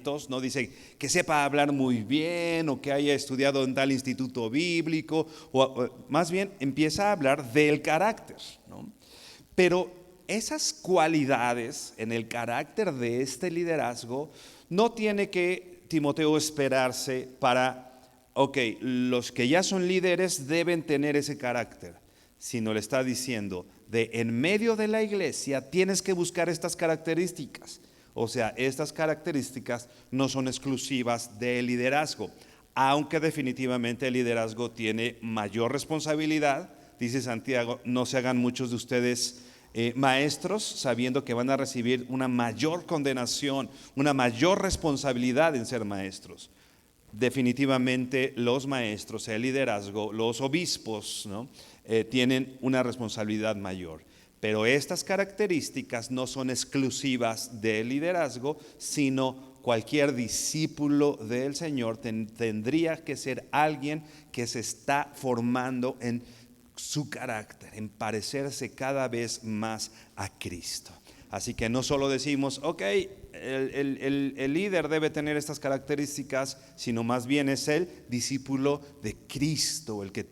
talentos, no dice que sepa hablar muy bien o que haya estudiado en tal instituto bíblico, o más bien empieza a hablar del carácter, ¿no? Pero esas cualidades en el carácter de este liderazgo no tiene que Timoteo esperarse para, los que ya son líderes deben tener ese carácter, sino le está diciendo, en medio de la iglesia tienes que buscar estas características. O sea, estas características no son exclusivas del liderazgo, aunque definitivamente el liderazgo tiene mayor responsabilidad. Dice Santiago, no se hagan muchos de ustedes maestros, sabiendo que van a recibir una mayor condenación, una mayor responsabilidad en ser maestros. Definitivamente los maestros, el liderazgo, los obispos, ¿no? Tienen una responsabilidad mayor. Pero estas características no son exclusivas del liderazgo, sino cualquier discípulo del Señor tendría que ser alguien que se está formando en su carácter, en parecerse cada vez más a Cristo. Así que no solo decimos, el líder debe tener estas características, sino más bien es el discípulo de Cristo el que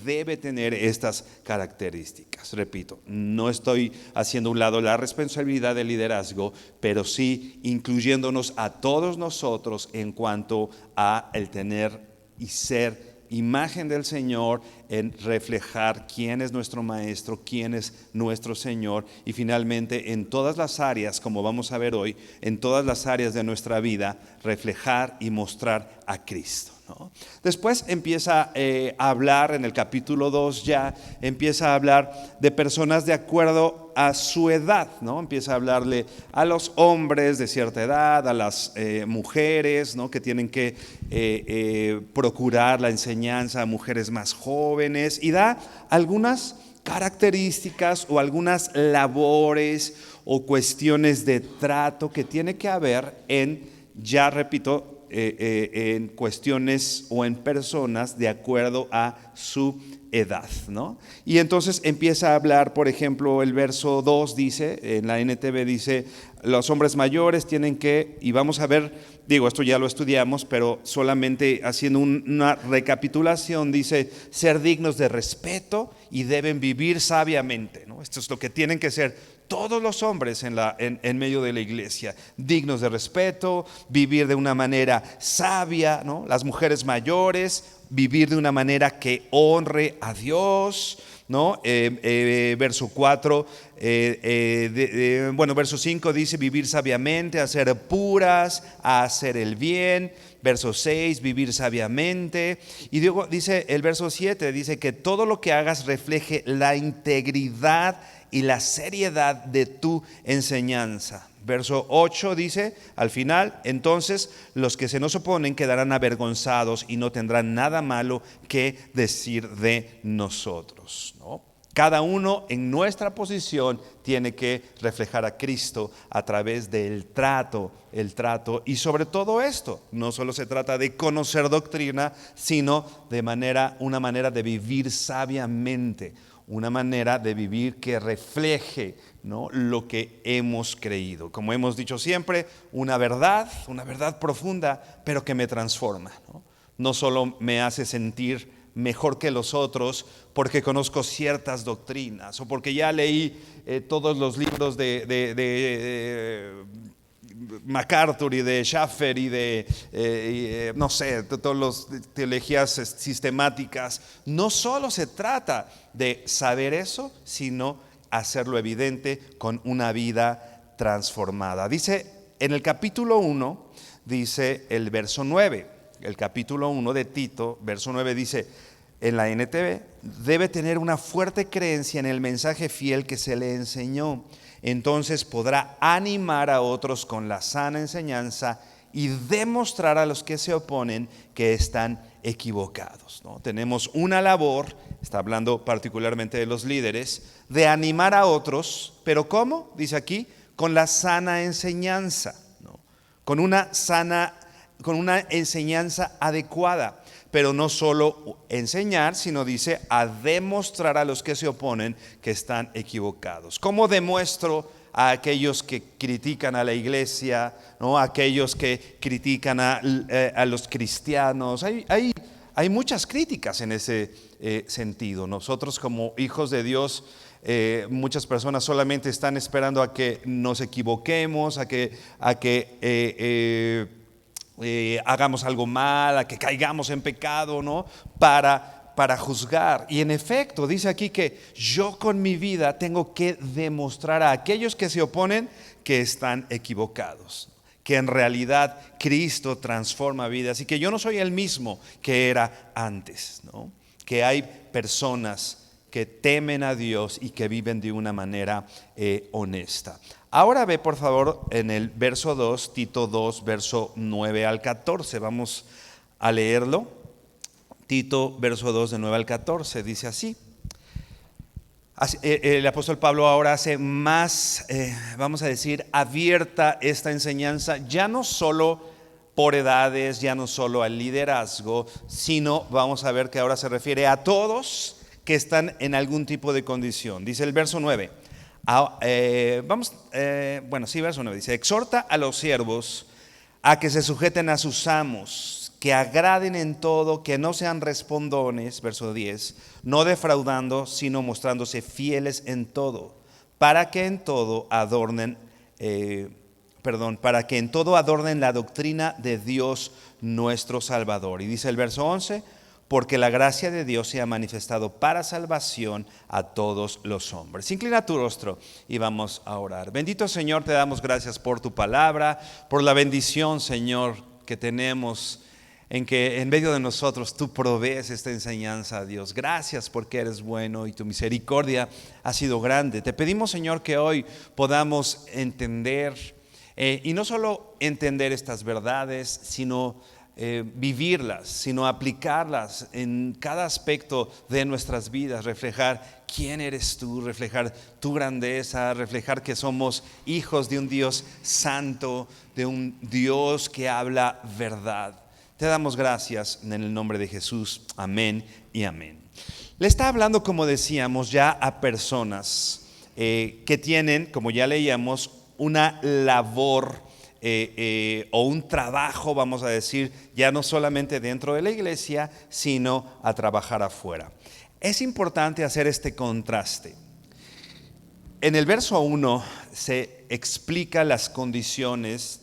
debe tener estas características. Repito, no estoy haciendo a un lado la responsabilidad del liderazgo, pero sí incluyéndonos a todos nosotros en cuanto a el tener y ser imagen del Señor, en reflejar quién es nuestro Maestro, quién es nuestro Señor, y finalmente en todas las áreas, como vamos a ver hoy, en todas las áreas de nuestra vida, reflejar y mostrar a Cristo, ¿no? Después empieza a hablar, en el capítulo 2 ya, empieza a hablar de personas de acuerdo a su edad, ¿no? Empieza a hablarle a los hombres de cierta edad, a las mujeres, ¿no? Que tienen que procurar la enseñanza a mujeres más jóvenes, y da algunas características o algunas labores o cuestiones de trato que tiene que haber en cuestiones o en personas de acuerdo a su edad, ¿no? Y entonces empieza a hablar, por ejemplo, el verso 2 dice, en la NTV dice, los hombres mayores tienen que, y vamos a ver, esto ya lo estudiamos, pero solamente haciendo una recapitulación, dice, ser dignos de respeto y deben vivir sabiamente, ¿no? Esto es lo que tienen que ser todos los hombres en medio de la iglesia, dignos de respeto, vivir de una manera sabia, ¿no? Las mujeres mayores, vivir de una manera que honre a Dios, ¿no? Verso 4, verso 5 dice vivir sabiamente, a ser puras, a hacer el bien. Verso 6, vivir sabiamente. Y luego dice el verso 7, dice que todo lo que hagas refleje la integridad y la seriedad de tu enseñanza. Verso 8 dice, al final, entonces los que se nos oponen quedarán avergonzados y no tendrán nada malo que decir de nosotros, ¿no? Cada uno en nuestra posición tiene que reflejar a Cristo a través del trato, y sobre todo esto, no solo se trata de conocer doctrina, sino de una manera de vivir sabiamente, una manera de vivir que refleje, ¿no?, lo que hemos creído. Como hemos dicho siempre, una verdad profunda, pero que me transforma, ¿no? No solo me hace sentir mejor que los otros porque conozco ciertas doctrinas o porque ya leí todos los libros de MacArthur y de Schaffer y de todas las teologías sistemáticas. No solo se trata de saber eso, sino hacerlo evidente con una vida transformada. Dice en el capítulo 1, dice el verso 9, el capítulo 1 de Tito, verso 9 dice en la NTV, debe tener una fuerte creencia en el mensaje fiel que se le enseñó. Entonces podrá animar a otros con la sana enseñanza y demostrar a los que se oponen que están equivocados, ¿no? Tenemos una labor, está hablando particularmente de los líderes, de animar a otros, pero ¿cómo? Dice aquí, con la sana enseñanza, ¿no? Con una enseñanza adecuada. Pero no solo enseñar, sino dice a demostrar a los que se oponen que están equivocados. ¿Cómo demuestro a aquellos que critican a la iglesia, ¿no? A aquellos que critican a los cristianos. Hay muchas críticas en ese sentido. Nosotros como hijos de Dios, muchas personas solamente están esperando a que nos equivoquemos, a que hagamos algo mal, a que caigamos en pecado, ¿no? Para juzgar. Y en efecto, dice aquí que yo con mi vida tengo que demostrar a aquellos que se oponen que están equivocados, que en realidad Cristo transforma vidas y que yo no soy el mismo que era antes, ¿no? Que hay personas que temen a Dios y que viven de una manera honesta. Ahora ve por favor en el verso 2, Tito 2, verso 9 al 14. Vamos a leerlo. Tito, verso 2, de 9 al 14, dice así. El apóstol Pablo ahora hace más, vamos a decir, abierta esta enseñanza, ya no solo por edades, ya no solo al liderazgo, sino vamos a ver que ahora se refiere a todos que están en algún tipo de condición. Dice el verso 9. Verso 9 dice: exhorta a los siervos a que se sujeten a sus amos, que agraden en todo, que no sean respondones, verso 10, no defraudando, sino mostrándose fieles en todo, para que en todo adornen la doctrina de Dios nuestro Salvador. Y dice el verso 11: porque la gracia de Dios se ha manifestado para salvación a todos los hombres. Inclina tu rostro y vamos a orar. Bendito Señor, te damos gracias por tu palabra, por la bendición, Señor, que tenemos en que en medio de nosotros tú provees esta enseñanza, Dios. Gracias porque eres bueno y tu misericordia ha sido grande. Te pedimos, Señor, que hoy podamos entender, y no solo entender estas verdades, sino vivirlas, sino aplicarlas en cada aspecto de nuestras vidas, reflejar quién eres tú, reflejar tu grandeza, reflejar que somos hijos de un Dios santo, de un Dios que habla verdad. Te damos gracias en el nombre de Jesús. Amén y amén. Le está hablando, como decíamos, ya a personas que tienen, como ya leíamos, una labor o un trabajo, vamos a decir, ya no solamente dentro de la iglesia, sino a trabajar afuera. Es importante hacer este contraste. En el verso 1 se explica las condiciones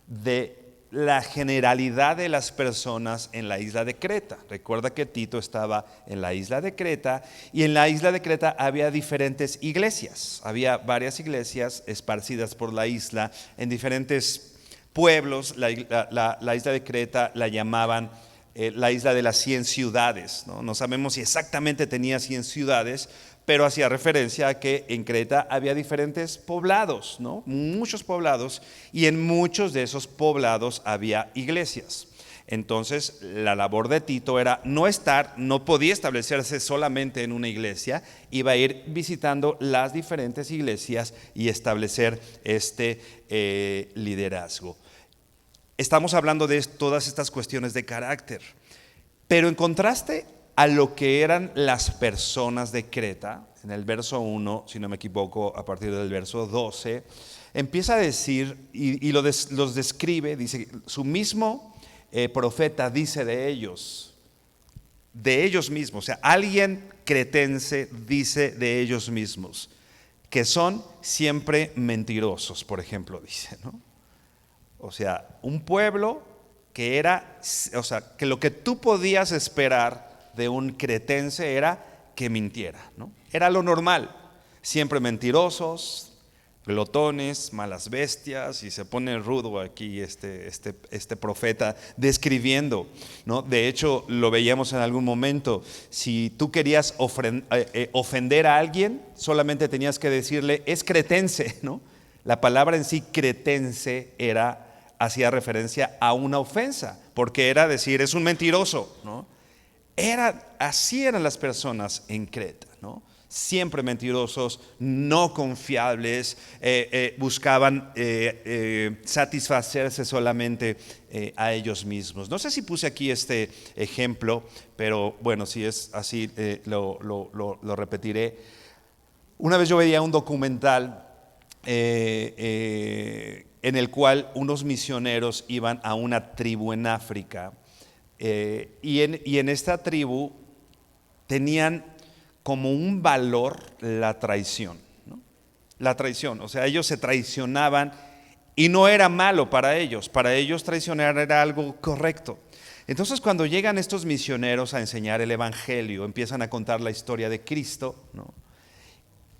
de la generalidad de las personas en la isla de Creta. Recuerda que Tito estaba en la isla de Creta, y en la isla de Creta había diferentes iglesias. Había varias iglesias esparcidas por la isla en diferentes pueblos. La isla de Creta la llamaban la isla de las 100 ciudades. No sabemos si exactamente tenía 100 ciudades, pero hacía referencia a que en Creta había diferentes poblados, ¿no? Muchos poblados, y en muchos de esos poblados había iglesias. Entonces la labor de Tito era no podía establecerse solamente en una iglesia, iba a ir visitando las diferentes iglesias y establecer este liderazgo. Estamos hablando de todas estas cuestiones de carácter, pero en contraste a lo que eran las personas de Creta, en el verso 1, si no me equivoco, a partir del verso 12, empieza a decir y los describe, dice, su mismo profeta dice de ellos mismos, o sea, alguien cretense dice de ellos mismos, que son siempre mentirosos, por ejemplo, dice, ¿no? O sea, un pueblo que que lo que tú podías esperar de un cretense era que mintiera, ¿no? Era lo normal, siempre mentirosos, glotones, malas bestias, y se pone rudo aquí este profeta describiendo, ¿no? De hecho, lo veíamos en algún momento. Si tú querías ofender a alguien, solamente tenías que decirle, es cretense, ¿no? La palabra en sí, cretense, hacía referencia a una ofensa, porque era decir, es un mentiroso, ¿no? Así eran las personas en Creta, ¿no? Siempre mentirosos, no confiables, buscaban satisfacerse solamente a ellos mismos. No sé si puse aquí este ejemplo, pero bueno, si es así, lo repetiré. Una vez yo veía un documental en el cual unos misioneros iban a una tribu en África, y en esta tribu tenían como un valor la traición, ¿no? La traición, o sea, ellos se traicionaban y no era malo para ellos traicionar era algo correcto. Entonces cuando llegan estos misioneros a enseñar el evangelio, empiezan a contar la historia de Cristo, ¿no?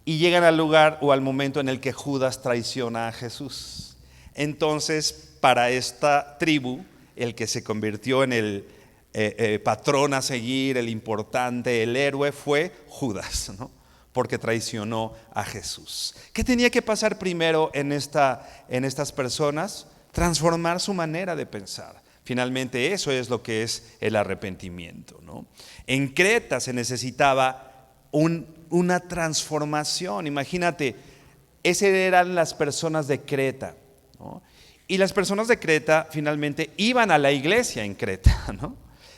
Y llegan al lugar o al momento en el que Judas traiciona a Jesús. Entonces, para esta tribu, el que se convirtió en el patrón a seguir, el importante, el héroe, fue Judas, ¿no? Porque traicionó a Jesús. ¿Qué tenía que pasar primero en estas personas? Transformar su manera de pensar. Finalmente, eso es lo que es el arrepentimiento, ¿no? En Creta se necesitaba una transformación. Imagínate, esas eran las personas de Creta, ¿no? Y las personas de Creta finalmente iban a la iglesia en Creta, ¿no?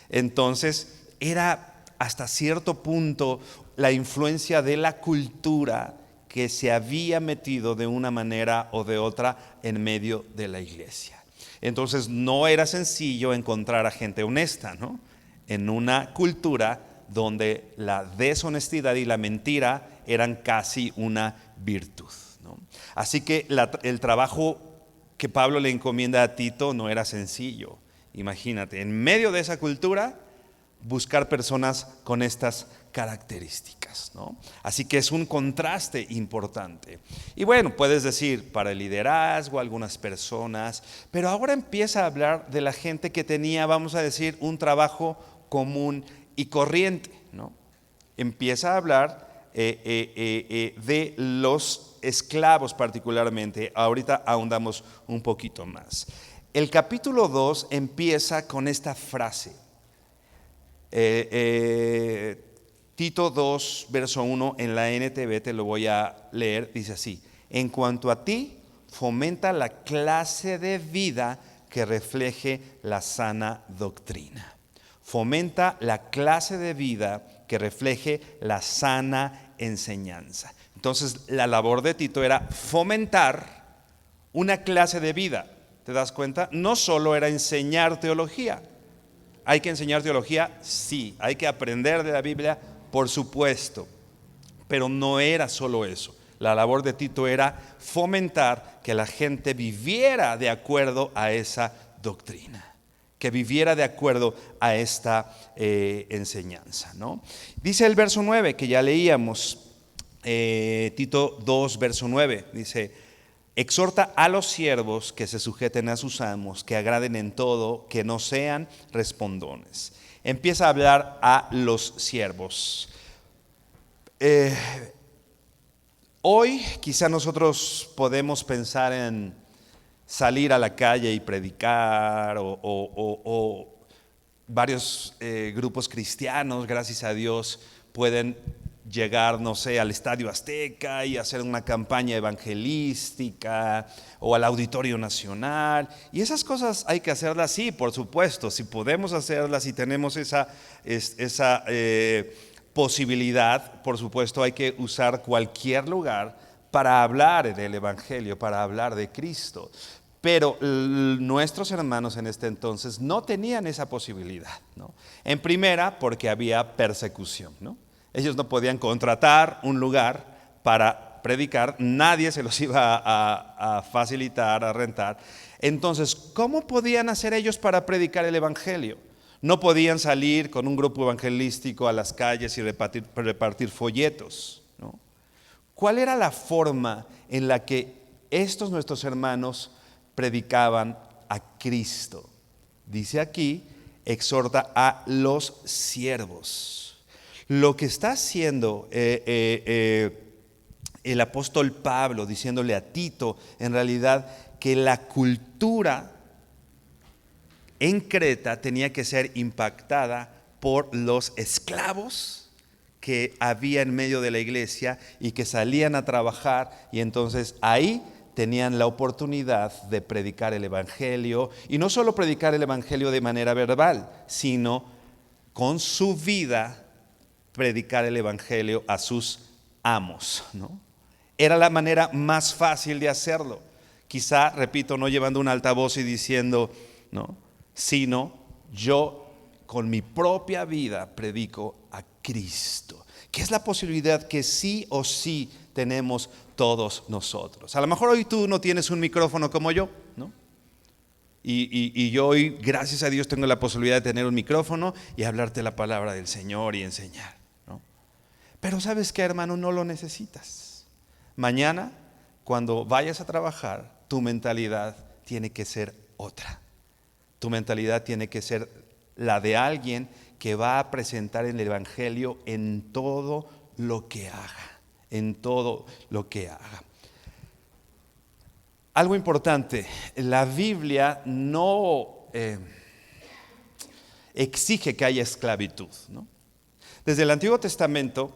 Entonces era hasta cierto punto la influencia de la cultura que se había metido de una manera o de otra en medio de la iglesia. Entonces no era sencillo encontrar a gente honesta, ¿no? En una cultura donde la deshonestidad y la mentira eran casi una virtud, ¿no? Así que el trabajo que Pablo le encomienda a Tito no era sencillo. Imagínate, en medio de esa cultura, buscar personas con estas características, ¿no? Así que es un contraste importante. Y bueno, puedes decir, para el liderazgo, algunas personas, pero ahora empieza a hablar de la gente que tenía, vamos a decir, un trabajo común y corriente, ¿no? Empieza a hablar de los esclavos particularmente. Ahorita ahondamos un poquito más. El capítulo 2 empieza con esta frase. Tito 2, verso 1 en la NTV, te lo voy a leer, dice así: en cuanto a ti, fomenta la clase de vida que refleje la sana doctrina. Fomenta la clase de vida que refleje la sana enseñanza. Entonces, la labor de Tito era fomentar una clase de vida. ¿Te das cuenta? No solo era enseñar teología. ¿Hay que enseñar teología? Sí. ¿Hay que aprender de la Biblia? Por supuesto. Pero no era solo eso. La labor de Tito era fomentar que la gente viviera de acuerdo a esa doctrina, que viviera de acuerdo a esta enseñanza, ¿no? Dice el verso 9 que ya leíamos, Tito 2, verso 9, dice: exhorta a los siervos que se sujeten a sus amos, que agraden en todo, que no sean respondones. Empieza a hablar a los siervos. Hoy quizá nosotros podemos pensar en salir a la calle y predicar, o varios grupos cristianos, gracias a Dios, pueden llegar, no sé, al Estadio Azteca y hacer una campaña evangelística, o al Auditorio Nacional, y esas cosas hay que hacerlas, sí, por supuesto. Si podemos hacerlas y tenemos esa posibilidad, por supuesto hay que usar cualquier lugar para hablar del evangelio, para hablar de Cristo. Pero nuestros hermanos en este entonces no tenían esa posibilidad, ¿no? En primera, porque había persecución, ¿no? Ellos no podían contratar un lugar para predicar, nadie se los iba a facilitar, a rentar. Entonces, ¿cómo podían hacer ellos para predicar el evangelio? No podían salir con un grupo evangelístico a las calles y repartir folletos, ¿no? ¿Cuál era la forma en la que estos nuestros hermanos predicaban a Cristo? Dice aquí: exhorta a los siervos. Lo que está haciendo el apóstol Pablo, diciéndole a Tito, en realidad, que la cultura en Creta tenía que ser impactada por los esclavos que había en medio de la iglesia y que salían a trabajar, y entonces ahí tenían la oportunidad de predicar el evangelio, y no solo predicar el evangelio de manera verbal, sino con su vida predicar el evangelio a sus amos, ¿no? Era la manera más fácil de hacerlo. Quizá, repito, no llevando un altavoz y diciendo, ¿no?, sino yo con mi propia vida predico a Cristo, que es la posibilidad que sí o sí tenemos todos nosotros. A lo mejor hoy tú no tienes un micrófono como yo, ¿no? Y yo hoy, gracias a Dios, tengo la posibilidad de tener un micrófono y hablarte la palabra del Señor y enseñar, ¿no? Pero ¿sabes qué, hermano? No lo necesitas. Mañana, cuando vayas a trabajar, tu mentalidad tiene que ser otra. Tu mentalidad tiene que ser la de alguien que va a presentar el evangelio en todo lo que haga, en todo lo que haga. Algo importante, la Biblia no exige que haya esclavitud, ¿no? Desde el Antiguo Testamento,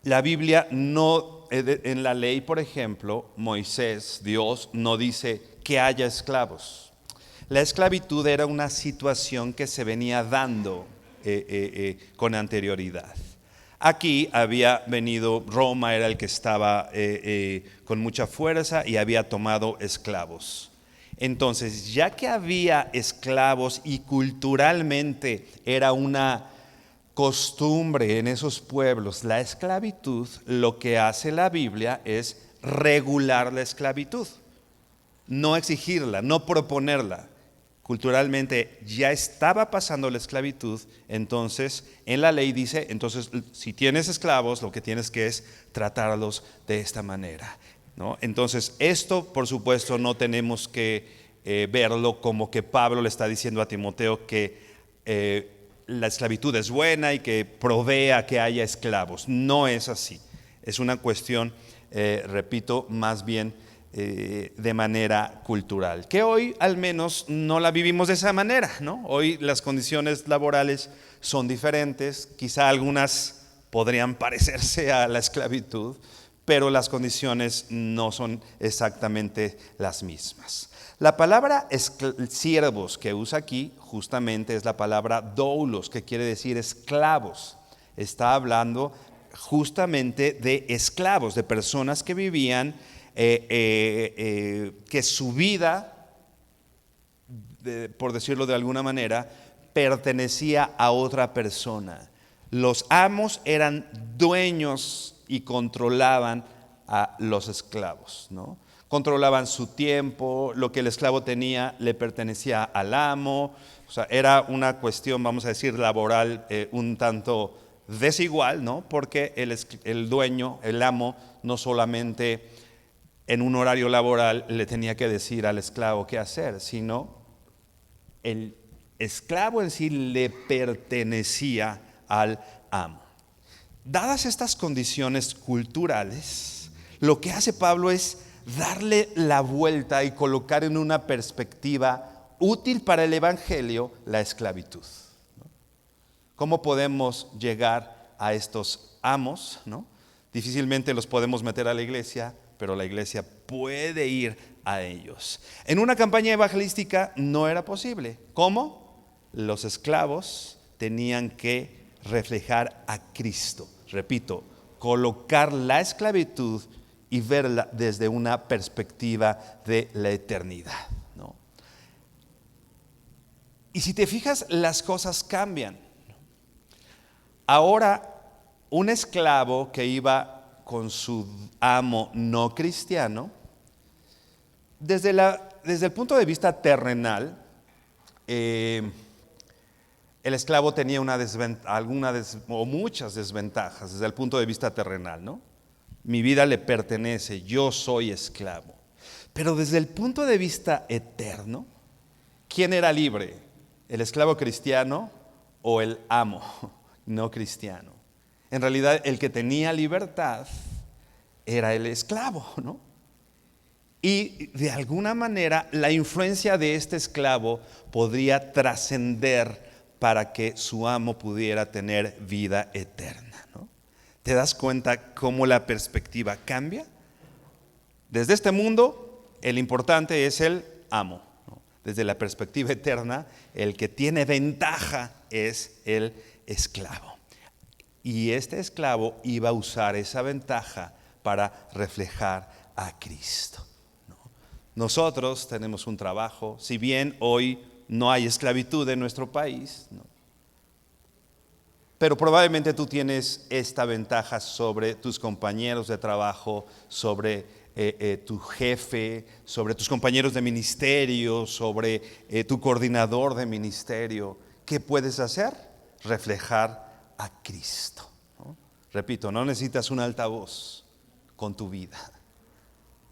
la Biblia no, en la ley, por ejemplo, Moisés, Dios, no dice que haya esclavos. La esclavitud era una situación que se venía dando con anterioridad. Aquí había venido Roma, era el que estaba con mucha fuerza y había tomado esclavos. Entonces, ya que había esclavos y culturalmente era una costumbre en esos pueblos, la esclavitud, lo que hace la Biblia es regular la esclavitud, no exigirla, no proponerla. Culturalmente ya estaba pasando la esclavitud, entonces en la ley dice, entonces si tienes esclavos, lo que tienes que es tratarlos de esta manera, ¿no? Entonces esto, por supuesto, no tenemos que verlo como que Pablo le está diciendo a Timoteo que la esclavitud es buena y que provea que haya esclavos. No es así. Es una cuestión, repito, más bien de manera cultural, que hoy al menos no la vivimos de esa manera, ¿no? Hoy las condiciones laborales son diferentes, quizá algunas podrían parecerse a la esclavitud, pero las condiciones no son exactamente las mismas. La palabra siervos que usa aquí justamente es la palabra doulos, que quiere decir esclavos. Está hablando justamente de esclavos, de personas que vivían que su vida, por decirlo de alguna manera, pertenecía a otra persona. Los amos eran dueños y controlaban a los esclavos, ¿no? Controlaban su tiempo, lo que el esclavo tenía le pertenecía al amo. O sea, era una cuestión, vamos a decir, laboral un tanto desigual, ¿no? Porque el dueño, el amo, no solamente en un horario laboral le tenía que decir al esclavo qué hacer, sino el esclavo en sí le pertenecía al amo. Dadas estas condiciones culturales, lo que hace Pablo es darle la vuelta y colocar en una perspectiva útil para el evangelio la esclavitud, ¿no? ¿Cómo podemos llegar a estos amos, ¿no? Difícilmente los podemos meter a la iglesia, pero la iglesia puede ir a ellos. En una campaña evangelística no era posible. ¿Cómo? Los esclavos tenían que reflejar a Cristo. Repito, colocar la esclavitud y verla desde una perspectiva de la eternidad, ¿no? Y si te fijas, las cosas cambian. Ahora, un esclavo que iba con su amo no cristiano, desde el punto de vista terrenal, el esclavo tenía muchas desventajas desde el punto de vista terrenal, ¿no? Mi vida le pertenece, yo soy esclavo. Pero desde el punto de vista eterno, ¿quién era libre? ¿El esclavo cristiano o el amo no cristiano? En realidad, el que tenía libertad era el esclavo, ¿no? Y de alguna manera la influencia de este esclavo podría trascender para que su amo pudiera tener vida eterna, ¿no? ¿Te das cuenta cómo la perspectiva cambia? Desde este mundo, el importante es el amo, ¿no? Desde la perspectiva eterna, el que tiene ventaja es el esclavo. Y este esclavo iba a usar esa ventaja para reflejar a Cristo, ¿no? Nosotros tenemos un trabajo, si bien hoy no hay esclavitud en nuestro país, ¿no? Pero probablemente tú tienes esta ventaja sobre tus compañeros de trabajo, sobre tu jefe, sobre tus compañeros de ministerio, sobre tu coordinador de ministerio. ¿Qué puedes hacer? Reflejar a Cristo, ¿no? Repito, no necesitas un altavoz con tu vida.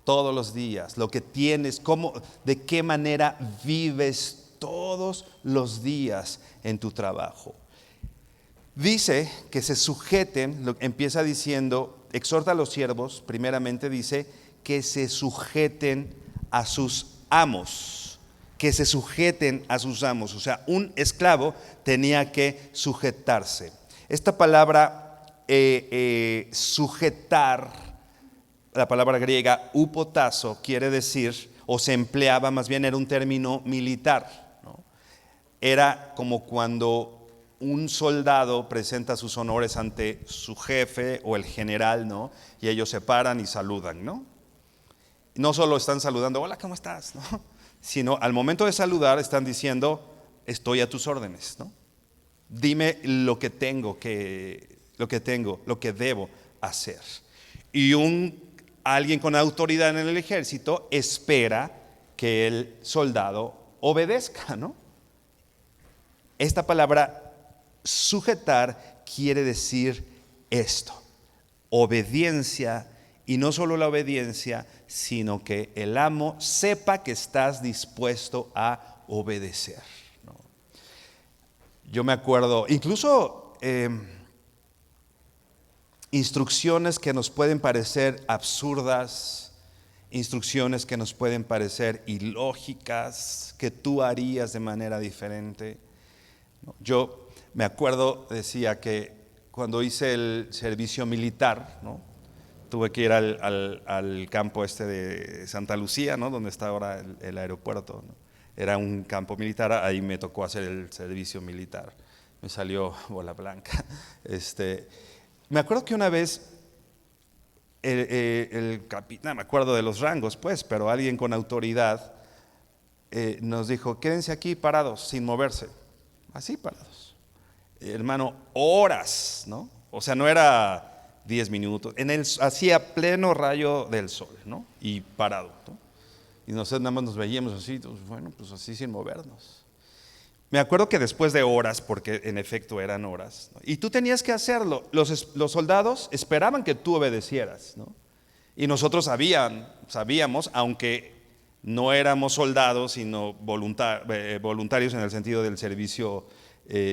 Todos los días, lo que tienes, de qué manera vives todos los días en tu trabajo. Dice que se sujeten, empieza diciendo, exhorta a los siervos, primeramente dice que se sujeten a sus amos, que se sujeten a sus amos. O sea, un esclavo tenía que sujetarse. Esta palabra sujetar, la palabra griega upotazo, quiere decir, o se empleaba, más bien era un término militar, ¿no? Era como cuando un soldado presenta sus honores ante su jefe o el general, ¿no? Y ellos se paran y saludan, ¿no? No solo están saludando, hola, ¿cómo estás?, ¿no? Sino al momento de saludar están diciendo, estoy a tus órdenes, ¿no? Dime lo que debo hacer. Y alguien con autoridad en el ejército espera que el soldado obedezca, ¿no? Esta palabra sujetar quiere decir esto, obediencia, y no solo la obediencia, sino que el amo sepa que estás dispuesto a obedecer, ¿no? Yo me acuerdo, incluso instrucciones que nos pueden parecer absurdas, instrucciones que nos pueden parecer ilógicas, que tú harías de manera diferente. Yo me acuerdo, decía que cuando hice el servicio militar, ¿no? Tuve que ir al campo de Santa Lucía, ¿no? Donde está ahora el aeropuerto, ¿no? Era un campo militar, ahí me tocó hacer el servicio militar. Me salió bola blanca. Me acuerdo que una vez el capitán, no me acuerdo de los rangos, pues, pero alguien con autoridad nos dijo, quédense aquí parados, sin moverse, así parados. Hermano, horas, ¿no? O sea, no era 10 minutos, hacía pleno rayo del sol, ¿no? Y parado, ¿no? Y nosotros nada más nos veíamos así, bueno, pues así sin movernos. Me acuerdo que después de horas, porque en efecto eran horas, ¿no? Y tú tenías que hacerlo, los soldados esperaban que tú obedecieras, ¿no? Y nosotros sabíamos, aunque no éramos soldados, sino voluntarios en el sentido del servicio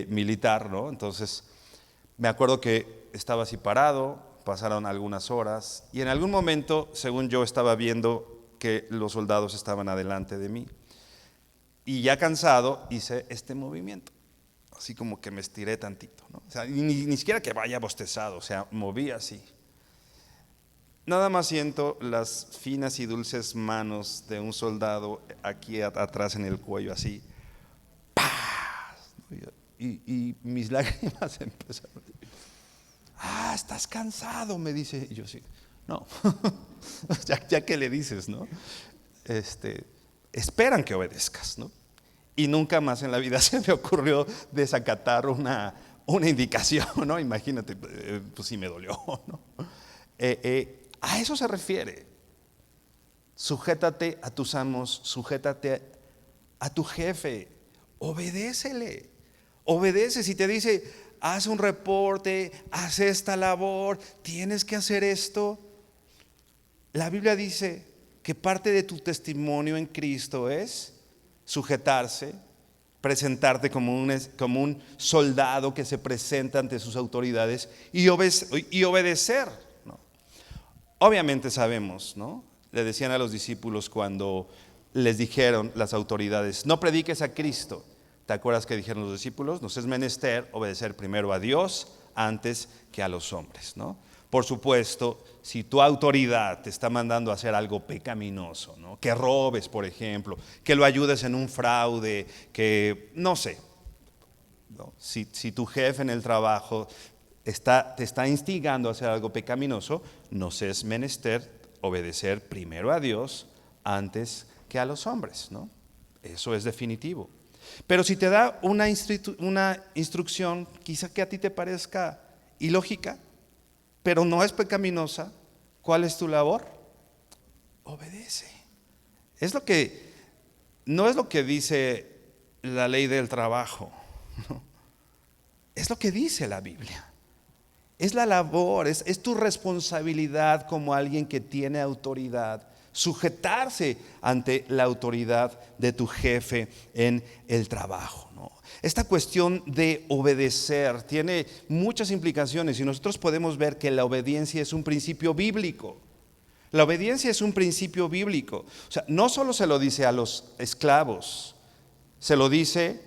militar, ¿no? Entonces me acuerdo que estaba así parado, pasaron algunas horas y en algún momento, según yo, estaba viendo que los soldados estaban adelante de mí y ya cansado hice este movimiento, así como que me estiré tantito, ¿no? O sea, ni siquiera que vaya bostezado, o sea, moví así. Nada más siento las finas y dulces manos de un soldado aquí atrás en el cuello, así. Y mis lágrimas empezaron. Estás cansado, me dice. Y yo sí, no. ya que le dices, ¿no? Esperan que obedezcas, ¿no? Y nunca más en la vida se me ocurrió desacatar una indicación, ¿no? Imagínate, pues sí me dolió, ¿no? A eso se refiere. Sujétate a tus amos, sujétate a tu jefe, obedécele. Obedece, si te dice, haz un reporte, haz esta labor, tienes que hacer esto. La Biblia dice que parte de tu testimonio en Cristo es sujetarse, presentarte como un soldado que se presenta ante sus autoridades y obedecer, ¿no? Obviamente sabemos, ¿no? Le decían a los discípulos cuando les dijeron las autoridades, no prediques a Cristo. ¿Te acuerdas que dijeron los discípulos? Nos es menester obedecer primero a Dios antes que a los hombres, ¿no? Por supuesto, si tu autoridad te está mandando a hacer algo pecaminoso, ¿no? Que robes, por ejemplo, que lo ayudes en un fraude, que no sé, ¿no? Si tu jefe en el trabajo te está instigando a hacer algo pecaminoso, nos es menester obedecer primero a Dios antes que a los hombres, ¿no? Eso es definitivo. Pero si te da una instrucción, quizá que a ti te parezca ilógica, pero no es pecaminosa, ¿cuál es tu labor? Obedece. No es lo que dice la ley del trabajo, ¿no? Es lo que dice la Biblia. Es la labor, es tu responsabilidad como alguien que tiene autoridad, sujetarse ante la autoridad de tu jefe en el trabajo, ¿no? Esta cuestión de obedecer tiene muchas implicaciones y nosotros podemos ver que la obediencia es un principio bíblico. La obediencia es un principio bíblico. O sea, no solo se lo dice a los esclavos, se lo dice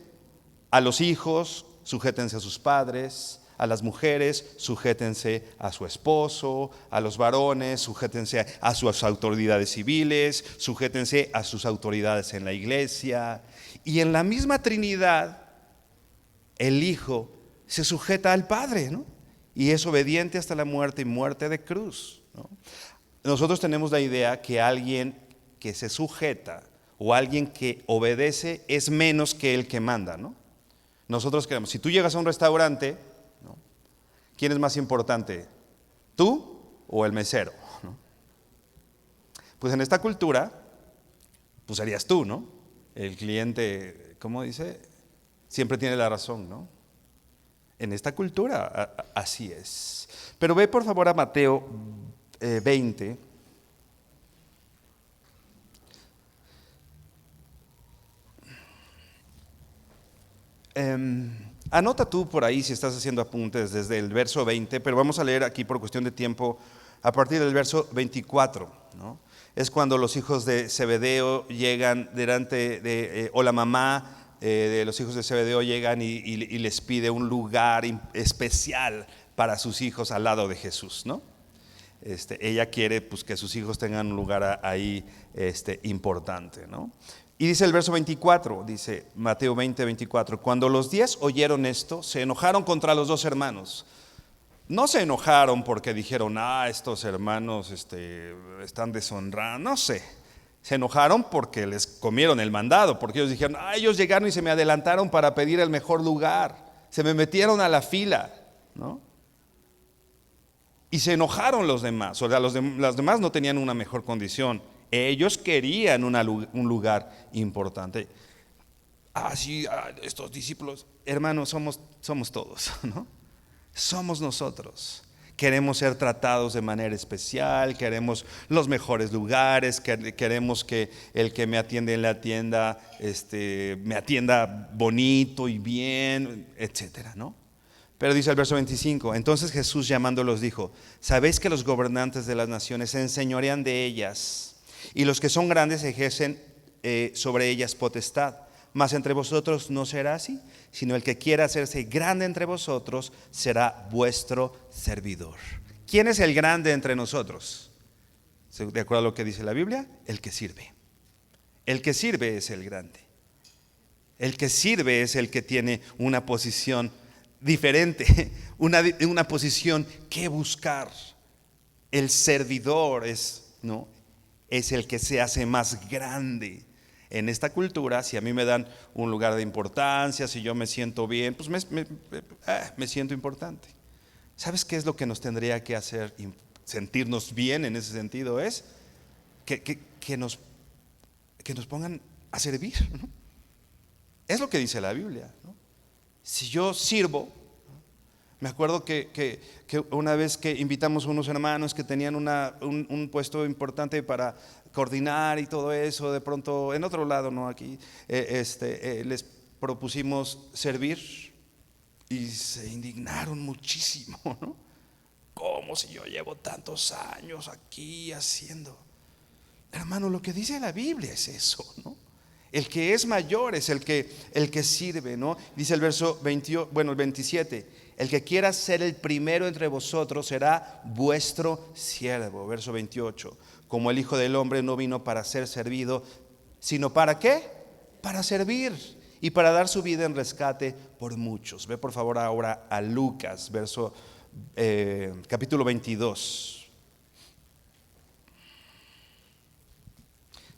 a los hijos, sujétense a sus padres, a las mujeres, sujétense a su esposo, a los varones, sujétense a sus autoridades civiles, sujétense a sus autoridades en la iglesia. Y en la misma Trinidad, el Hijo se sujeta al Padre, ¿no? Y es obediente hasta la muerte y muerte de cruz, ¿no? Nosotros tenemos la idea que alguien que se sujeta o alguien que obedece es menos que el que manda, ¿no? Nosotros creemos, si tú llegas a un restaurante, ¿no?, ¿quién es más importante? ¿Tú o el mesero? ¿No? Pues en esta cultura, pues serías tú, ¿no? El cliente, ¿cómo dice? Siempre tiene la razón, ¿no? En esta cultura así es. Pero ve por favor a Mateo 20. Anota tú por ahí si estás haciendo apuntes desde el verso 20, pero vamos a leer aquí por cuestión de tiempo a partir del verso 24, ¿no? Es cuando los hijos de Zebedeo llegan delante de, o la mamá de los hijos de Zebedeo llegan y les pide un lugar especial para sus hijos al lado de Jesús, ¿no? Ella quiere pues que sus hijos tengan un lugar ahí importante, ¿no? Y dice el verso 24, dice Mateo 20, 24, cuando los 10 oyeron esto, se enojaron contra los dos hermanos. No se enojaron porque dijeron, estos hermanos están deshonrando, no sé. Se enojaron porque les comieron el mandado, porque ellos dijeron, ellos llegaron y se me adelantaron para pedir el mejor lugar, se me metieron a la fila, ¿no? Y se enojaron los demás, o sea, los demás no tenían una mejor condición. Ellos querían un lugar importante. Sí, estos discípulos, hermanos, somos todos, ¿no? Somos nosotros. Queremos ser tratados de manera especial, queremos los mejores lugares, queremos que el que me atiende en la tienda me atienda bonito y bien, etcétera, ¿no? Pero dice el verso 25, entonces Jesús llamándolos dijo, ¿sabéis que los gobernantes de las naciones se enseñorean de ellas y los que son grandes ejercen sobre ellas potestad? Mas entre vosotros no será así, sino el que quiera hacerse grande entre vosotros será vuestro servidor. ¿Quién es el grande entre nosotros? De acuerdo a lo que dice la Biblia, el que sirve. El que sirve es el grande. El que sirve es el que tiene una posición diferente, una posición que buscar. El servidor es el que se hace más grande. En esta cultura, si a mí me dan un lugar de importancia, si yo me siento bien, pues me siento importante. ¿Sabes qué es lo que nos tendría que hacer sentirnos bien en ese sentido? Es que nos pongan a servir, ¿no? Es lo que dice la Biblia, ¿no? Si yo sirvo, me acuerdo que una vez que invitamos a unos hermanos que tenían un puesto importante para coordinar y todo eso, de pronto en otro lado, no aquí, les propusimos servir y se indignaron muchísimo, ¿no? ¿Cómo si yo llevo tantos años aquí haciendo? Hermano, lo que dice la Biblia es eso, ¿no? El que es mayor es el que sirve, ¿no? Dice el verso 27, el que quiera ser el primero entre vosotros será vuestro siervo. Verso 28, como el Hijo del Hombre no vino para ser servido, sino ¿para qué? Para servir y para dar su vida en rescate por muchos. Ve por favor ahora a Lucas, verso capítulo 22.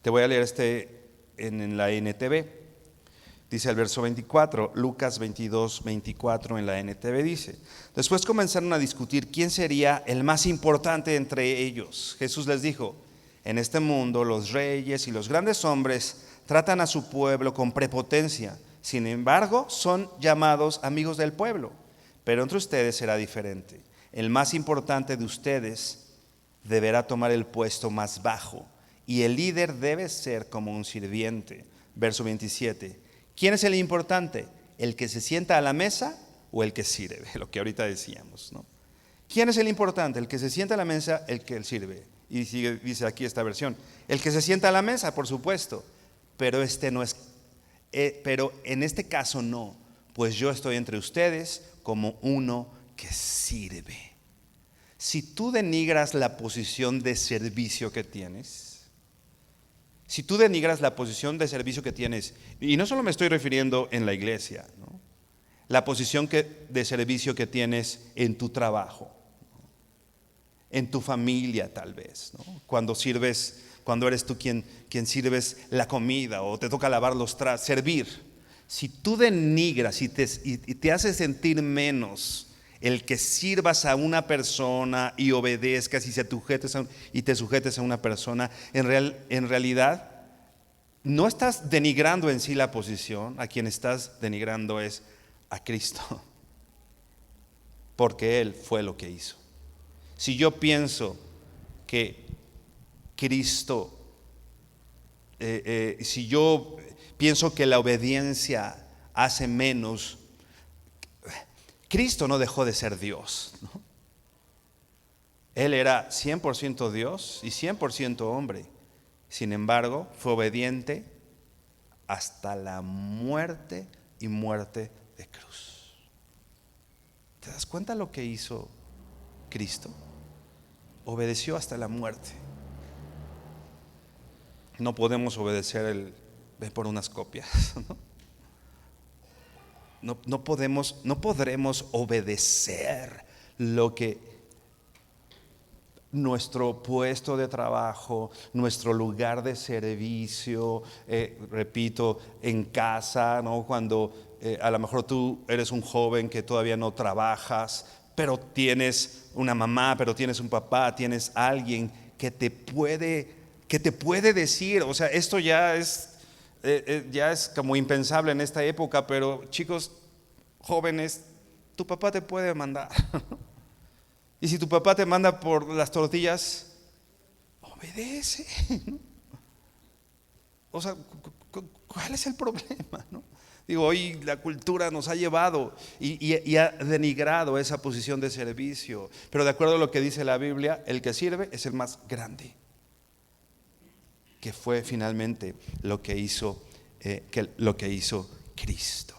Te voy a leer en la NTV. Dice el verso 24, Lucas 22, 24 en la NTV dice: después comenzaron a discutir quién sería el más importante entre ellos. Jesús les dijo: en este mundo los reyes y los grandes hombres tratan a su pueblo con prepotencia. Sin embargo, son llamados amigos del pueblo. Pero entre ustedes será diferente. El más importante de ustedes deberá tomar el puesto más bajo, y el líder debe ser como un sirviente. Verso 27. ¿Quién es el importante? ¿El que se sienta a la mesa o el que sirve? Lo que ahorita decíamos, ¿no? ¿Quién es el importante? ¿El que se sienta a la mesa, el que sirve? Y dice aquí esta versión: el que se sienta a la mesa, por supuesto, pero no es, pero en este caso no, pues yo estoy entre ustedes como uno que sirve. Si tú denigras la posición de servicio que tienes, si tú denigras la posición de servicio que tienes, y no solo me estoy refiriendo en la iglesia, ¿no? La posición de servicio que tienes en tu trabajo, en tu familia tal vez, ¿no? Cuando sirves, cuando eres tú quien sirves la comida o te toca lavar los trastes, servir. Si tú denigras y te hace sentir menos el que sirvas a una persona y obedezcas y te sujetes a una persona, en realidad no estás denigrando en sí la posición. A quien estás denigrando es a Cristo, porque Él fue lo que hizo. Si yo pienso que Cristo, si yo pienso que la obediencia hace menos, Cristo no dejó de ser Dios, ¿no? Él era 100% Dios y 100% hombre. Sin embargo, fue obediente hasta la muerte y muerte de cruz. ¿Te das cuenta lo que hizo Cristo? Obedeció hasta la muerte. No podemos obedecer ve por unas copias, ¿no? No podremos obedecer lo que nuestro puesto de trabajo, nuestro lugar de servicio, repito, en casa, ¿no? Cuando a lo mejor tú eres un joven que todavía no trabajas, pero tienes una mamá, pero tienes un papá, tienes alguien que te puede decir, o sea, esto ya es como impensable en esta época, pero chicos jóvenes, tu papá te puede mandar. Y si tu papá te manda por las tortillas, obedece, ¿no? O sea, ¿cuál es el problema, no? Digo, hoy la cultura nos ha llevado y ha denigrado esa posición de servicio. Pero de acuerdo a lo que dice la Biblia, el que sirve es el más grande, que fue finalmente lo que hizo Cristo.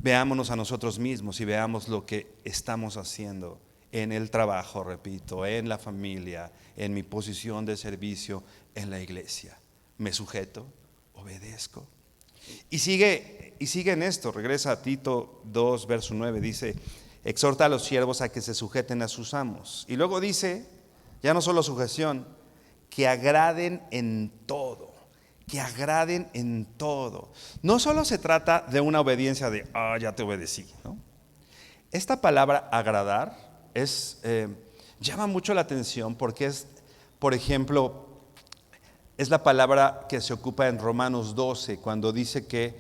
Veámonos a nosotros mismos y veamos lo que estamos haciendo en el trabajo, repito, en la familia, en mi posición de servicio en la iglesia. ¿Me sujeto? ¿Obedezco? Y sigue en esto, regresa a Tito 2, verso 9, dice: exhorta a los siervos a que se sujeten a sus amos. Y luego dice, ya no solo sujeción, que agraden en todo. Que agraden en todo. No solo se trata de una obediencia de, ya te obedecí, ¿no? Esta palabra agradar llama mucho la atención porque es, por ejemplo, es la palabra que se ocupa en Romanos 12 cuando dice que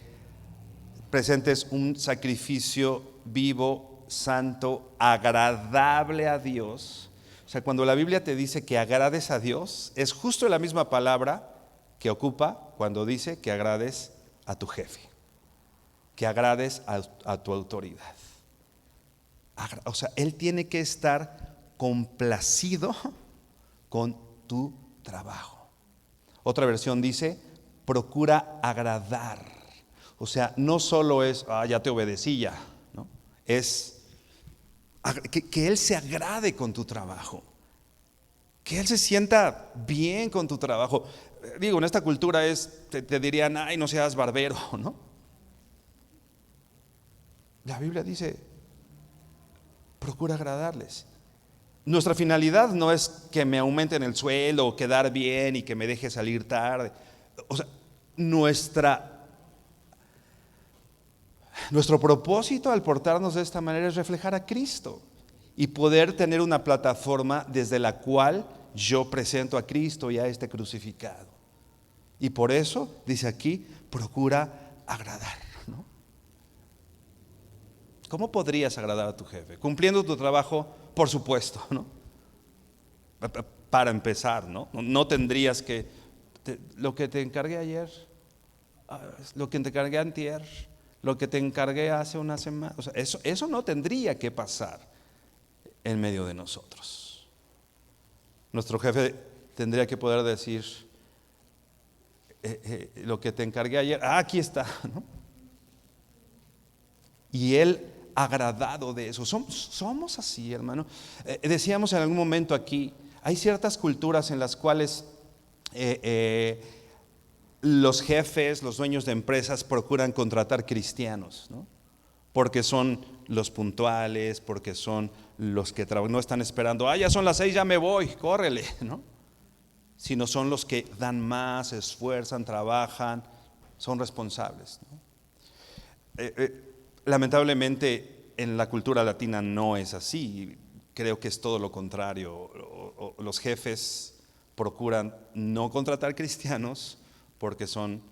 presentes un sacrificio vivo, santo, agradable a Dios. O sea, cuando la Biblia te dice que agrades a Dios, es justo la misma palabra que ocupa cuando dice que agrades a tu jefe, que agrades a tu autoridad. O sea, Él tiene que estar complacido con tu trabajo. Otra versión dice, procura agradar. O sea, no solo es, ya te obedecí ya, ¿no? Es que Él se agrade con tu trabajo, que Él se sienta bien con tu trabajo. Digo, en esta cultura te dirían, ay, no seas barbero, ¿no? La Biblia dice, procura agradarles. Nuestra finalidad no es que me aumenten el sueldo o quedar bien y que me deje salir tarde. O sea, nuestro propósito al portarnos de esta manera es reflejar a Cristo y poder tener una plataforma desde la cual yo presento a Cristo y a este crucificado. Y por eso, dice aquí, procura agradar, ¿no? ¿Cómo podrías agradar a tu jefe? Cumpliendo tu trabajo, por supuesto, ¿no? Para empezar, ¿no? No tendrías que, lo que te encargué ayer, lo que te encargué antier, lo que te encargué hace una semana, o sea, eso no tendría que pasar en medio de nosotros. Nuestro jefe tendría que poder decir, lo que te encargué ayer, aquí está, ¿no? Y él agradado de eso. Somos así, hermano. Decíamos en algún momento aquí, hay ciertas culturas en las cuales los jefes, los dueños de empresas procuran contratar cristianos, ¿no? Porque son los puntuales, porque son los que no están esperando, ya son las 6, ya me voy, córrele, ¿no? Sino son los que dan más, se esfuerzan, trabajan, son responsables, ¿no? Lamentablemente en la cultura latina no es así, creo que es todo lo contrario. Los jefes procuran no contratar cristianos porque son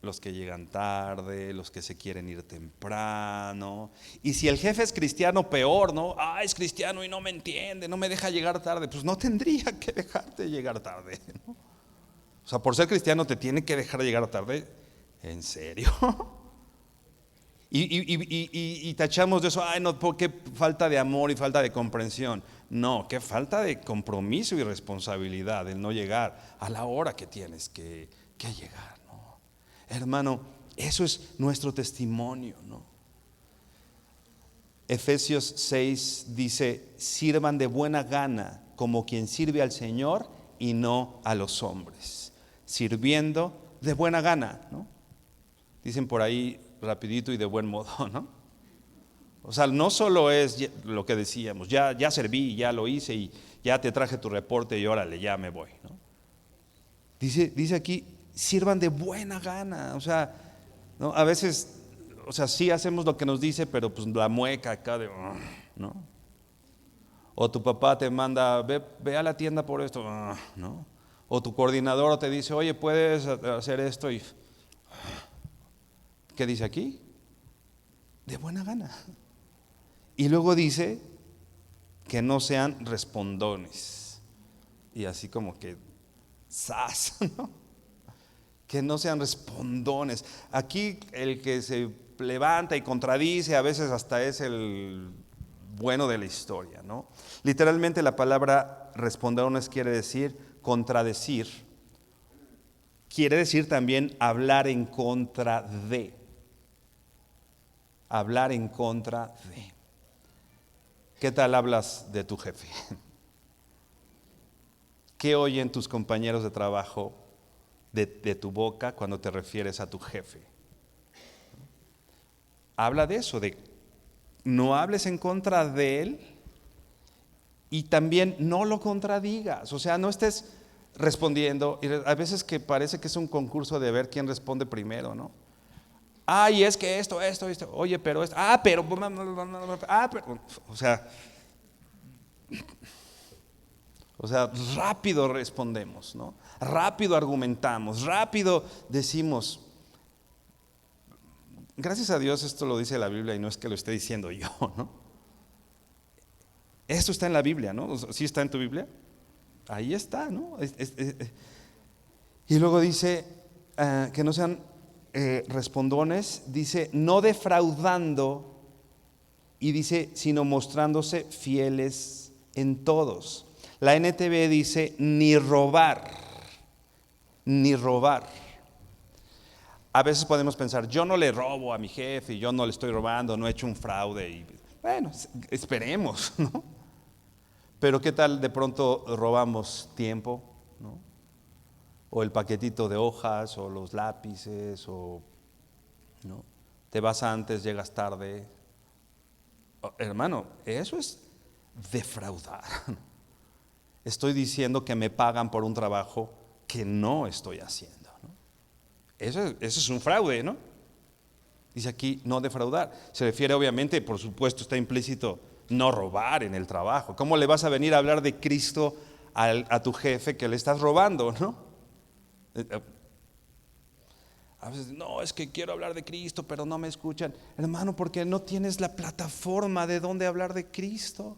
los que llegan tarde, los que se quieren ir temprano. Y si el jefe es cristiano, peor, ¿no? Es cristiano y no me entiende, no me deja llegar tarde. Pues no tendría que dejarte llegar tarde, ¿no? O sea, por ser cristiano te tiene que dejar llegar tarde. ¿En serio? Y tachamos de eso, no, qué falta de amor y falta de comprensión. No, qué falta de compromiso y responsabilidad el no llegar a la hora que tienes que llegar, ¿no? Hermano, eso es nuestro testimonio, ¿no? Efesios 6 dice, sirvan de buena gana como quien sirve al Señor y no a los hombres. Sirviendo de buena gana, ¿no? Dicen por ahí rapidito y de buen modo, ¿no? O sea, no solo es lo que decíamos, ya serví, ya lo hice y ya te traje tu reporte y órale, ya me voy, ¿no? Dice aquí, sirvan de buena gana. O sea, ¿no? A veces, o sea, sí hacemos lo que nos dice, pero pues la mueca acá de, ¿no? O tu papá te manda, ve a la tienda por esto, ¿no? O tu coordinador te dice, oye, puedes hacer esto y, ¿qué dice aquí? De buena gana. Y luego dice que no sean respondones. Y así como que, ¡zas!, ¿no? Que no sean respondones. Aquí el que se levanta y contradice a veces hasta es el bueno de la historia, ¿no? Literalmente la palabra respondones quiere decir contradecir. Quiere decir también hablar en contra de. Hablar en contra de. ¿Qué tal hablas de tu jefe? ¿Qué oyen tus compañeros de trabajo de tu boca cuando te refieres a tu jefe? Habla de eso, de no hables en contra de él y también no lo contradigas. O sea, no estés respondiendo. Y a veces que parece que es un concurso de ver quién responde primero, ¿no? Y es que esto, oye, pero esto, pero, o sea, rápido respondemos, ¿no? Rápido argumentamos, rápido decimos. Gracias a Dios esto lo dice la Biblia y no es que lo esté diciendo yo, ¿no? Esto está en la Biblia, ¿no? ¿Sí está en tu Biblia? Ahí está, ¿no? Y luego dice que no sean respondones, dice no defraudando y dice sino mostrándose fieles en todos. La NTV dice ni robar, ni robar. A veces podemos pensar, yo no le robo a mi jefe, yo no le estoy robando, no he hecho un fraude. Y, bueno, esperemos, ¿no? Pero ¿qué tal de pronto robamos tiempo, ¿no? O el paquetito de hojas, o los lápices, o, ¿no? Te vas antes, llegas tarde. Hermano, eso es defraudar. Estoy diciendo que me pagan por un trabajo que no estoy haciendo, ¿no? Eso es un fraude, ¿no? Dice aquí no defraudar. Se refiere obviamente, por supuesto, está implícito no robar en el trabajo. ¿Cómo le vas a venir a hablar de Cristo a tu jefe que le estás robando, no? A veces, no, es que quiero hablar de Cristo, pero no me escuchan. Hermano, porque no tienes la plataforma de donde hablar de Cristo.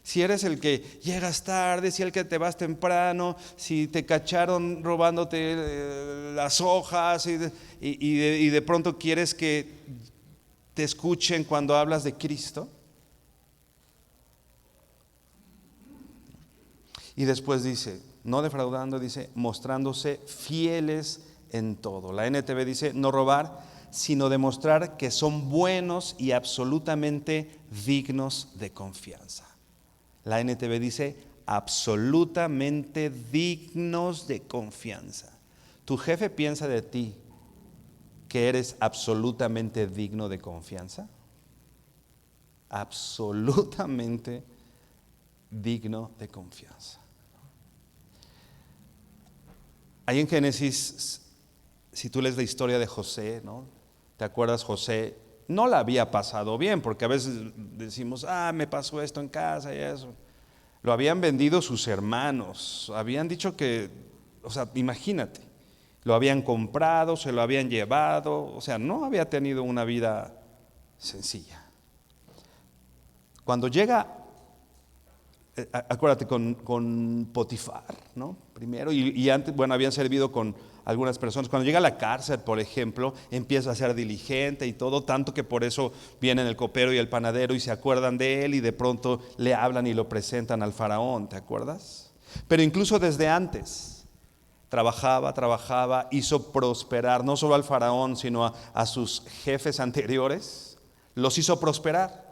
Si eres el que llegas tarde, si el que te vas temprano, si te cacharon robándote las hojas y de pronto quieres que te escuchen cuando hablas de Cristo. Y después dice, no defraudando, dice, mostrándose fieles en todo. La NTV dice, no robar, sino demostrar que son buenos y absolutamente dignos de confianza. La NTV dice, absolutamente dignos de confianza. ¿Tu jefe piensa de ti que eres absolutamente digno de confianza? Absolutamente digno de confianza. Ahí en Génesis, si tú lees la historia de José, ¿no? ¿Te acuerdas? José no la había pasado bien, porque a veces decimos, me pasó esto en casa y eso. Lo habían vendido sus hermanos, habían dicho que, o sea, imagínate, lo habían comprado, se lo habían llevado, o sea, no había tenido una vida sencilla. Cuando llega, acuérdate, con Potifar, ¿no? Primero, y antes, bueno, habían servido con algunas personas. Cuando llega a la cárcel, por ejemplo, empieza a ser diligente y todo, tanto que por eso vienen el copero y el panadero y se acuerdan de él y de pronto le hablan y lo presentan al faraón, ¿te acuerdas? Pero incluso desde antes, trabajaba, hizo prosperar no solo al faraón, sino a sus jefes anteriores, los hizo prosperar.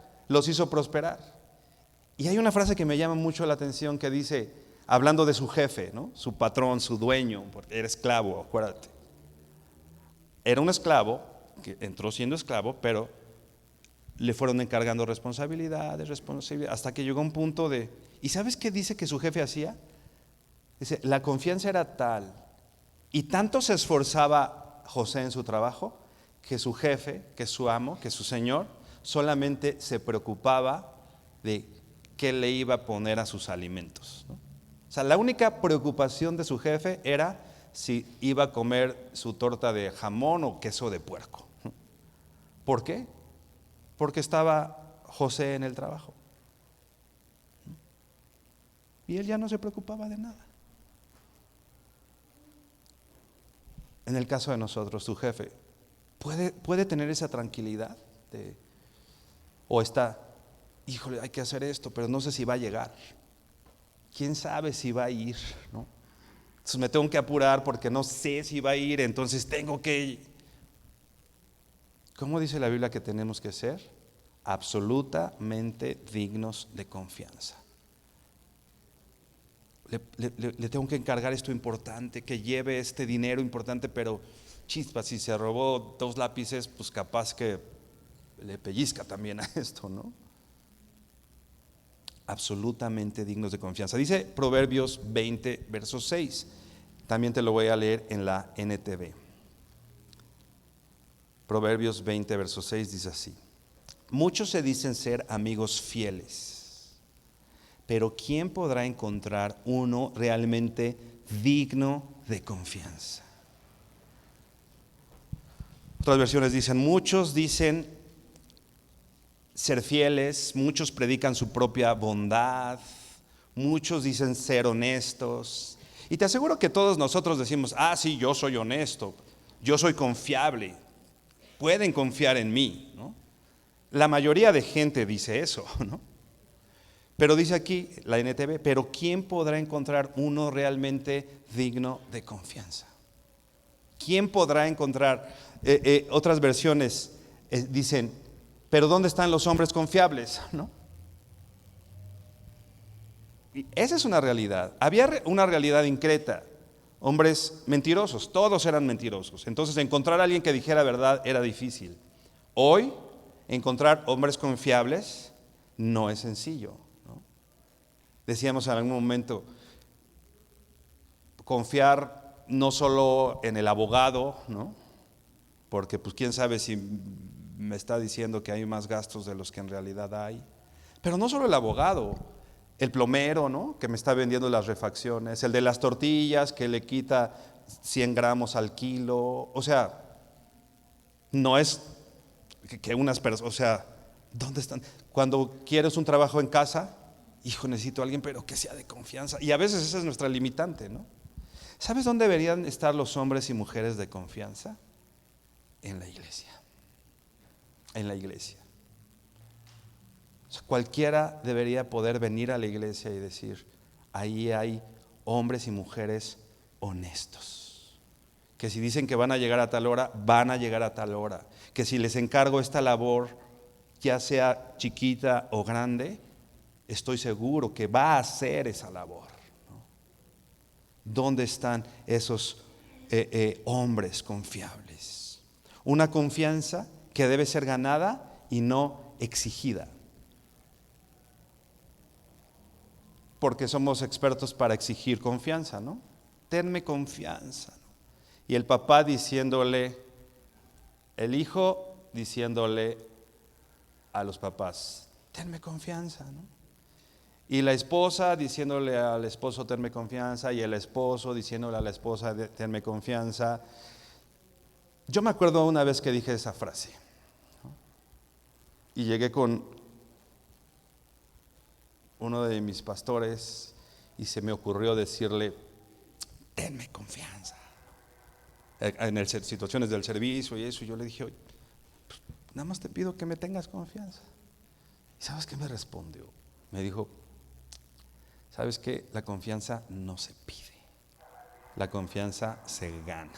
Y hay una frase que me llama mucho la atención que dice, hablando de su jefe, ¿no? Su patrón, su dueño, porque era esclavo, acuérdate. Era un esclavo, que entró siendo esclavo, pero le fueron encargando responsabilidades, hasta que llegó a un punto de... ¿Y sabes qué dice que su jefe hacía? Dice, la confianza era tal, y tanto se esforzaba José en su trabajo, que su jefe, que su amo, que su señor, solamente se preocupaba de qué le iba a poner a sus alimentos, ¿no? O sea, la única preocupación de su jefe era si iba a comer su torta de jamón o queso de puerco. ¿Por qué? Porque estaba José en el trabajo. Y él ya no se preocupaba de nada. En el caso de nosotros, tu jefe, ¿puede tener esa tranquilidad? O está, híjole, hay que hacer esto, pero no sé si va a llegar. ¿Quién sabe si va a ir, ¿no? Entonces me tengo que apurar porque no sé si va a ir, entonces tengo que... ¿Cómo dice la Biblia que tenemos que ser? Absolutamente dignos de confianza. Le tengo que encargar esto importante, que lleve este dinero importante, pero chispa, si se robó 2 lápices, pues capaz que le pellizca también a esto, ¿no? Absolutamente dignos de confianza. Dice Proverbios 20, verso 6. También te lo voy a leer en la NTV. Proverbios 20, verso 6 dice así: muchos se dicen ser amigos fieles, pero ¿quién podrá encontrar uno realmente digno de confianza? Otras versiones dicen, muchos dicen ser fieles, muchos predican su propia bondad, muchos dicen ser honestos. Y te aseguro que todos nosotros decimos, sí, yo soy honesto, yo soy confiable, pueden confiar en mí, ¿no? La mayoría de gente dice eso, ¿no? Pero dice aquí la NTV, pero ¿quién podrá encontrar uno realmente digno de confianza? ¿Quién podrá encontrar? Otras versiones dicen, pero ¿dónde están los hombres confiables? ¿No? Y esa es una realidad. Había una realidad en Creta, hombres mentirosos, todos eran mentirosos. Entonces encontrar a alguien que dijera verdad era difícil. Hoy encontrar hombres confiables no es sencillo, ¿no? Decíamos en algún momento, confiar no solo en el abogado, ¿no? Porque pues quién sabe si me está diciendo que hay más gastos de los que en realidad hay. Pero no solo el abogado, el plomero, ¿no? Que me está vendiendo las refacciones, el de las tortillas que le quita 100 gramos al kilo. O sea, no es que unas personas, o sea, ¿dónde están? Cuando quieres un trabajo en casa, hijo, necesito a alguien, pero que sea de confianza. Y a veces esa es nuestra limitante, ¿no? ¿Sabes dónde deberían estar los hombres y mujeres de confianza? En la iglesia. En la iglesia. O sea, cualquiera debería poder venir a la iglesia y decir, ahí hay hombres y mujeres honestos, que si dicen que van a llegar a tal hora, van a llegar a tal hora, que si les encargo esta labor, ya sea chiquita o grande, estoy seguro que va a hacer esa labor, ¿no? ¿Dónde están esos hombres confiables? Una confianza que debe ser ganada y no exigida. Porque somos expertos para exigir confianza, ¿no? Tenme confianza, ¿no? Y el papá diciéndole, el hijo diciéndole a los papás, tenme confianza, ¿no? Y la esposa diciéndole al esposo, tenme confianza, y el esposo diciéndole a la esposa, tenme confianza. Yo me acuerdo una vez que dije esa frase, ¿no? Y llegué con uno de mis pastores y se me ocurrió decirle, tenme confianza. En situaciones del servicio y eso, yo le dije, oye, pues, nada más te pido que me tengas confianza. ¿Y sabes qué me respondió? Me dijo, ¿sabes qué? La confianza no se pide, la confianza se gana.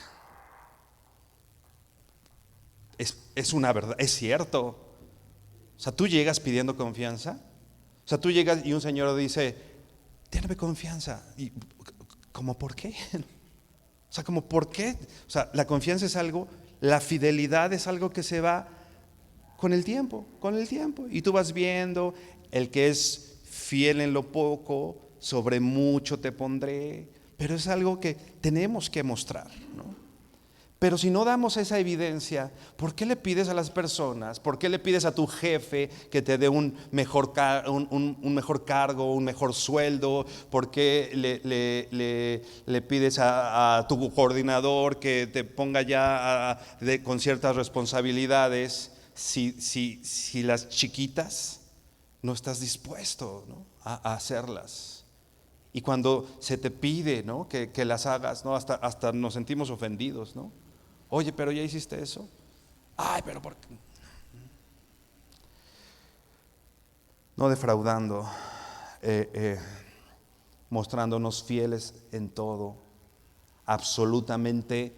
Es una verdad, es cierto. O sea, tú llegas pidiendo confianza. O sea, tú llegas y un señor dice, tenme confianza. Y, ¿cómo por qué? O sea, ¿cómo por qué? O sea, la confianza es algo, la fidelidad es algo que se va con el tiempo, con el tiempo. Y tú vas viendo, el que es fiel en lo poco, sobre mucho te pondré. Pero es algo que tenemos que mostrar, ¿no? Pero si no damos esa evidencia, ¿por qué le pides a las personas? ¿Por qué le pides a tu jefe que te dé un mejor cargo, un mejor sueldo? ¿Por qué le pides a tu coordinador que te ponga ya con ciertas responsabilidades si las chiquitas no estás dispuesto, ¿no? a hacerlas? Y cuando se te pide, ¿no? que las hagas, ¿no? hasta nos sentimos ofendidos, ¿no? Oye, pero ya hiciste eso. Ay, pero ¿por qué? No defraudando, mostrándonos fieles en todo, absolutamente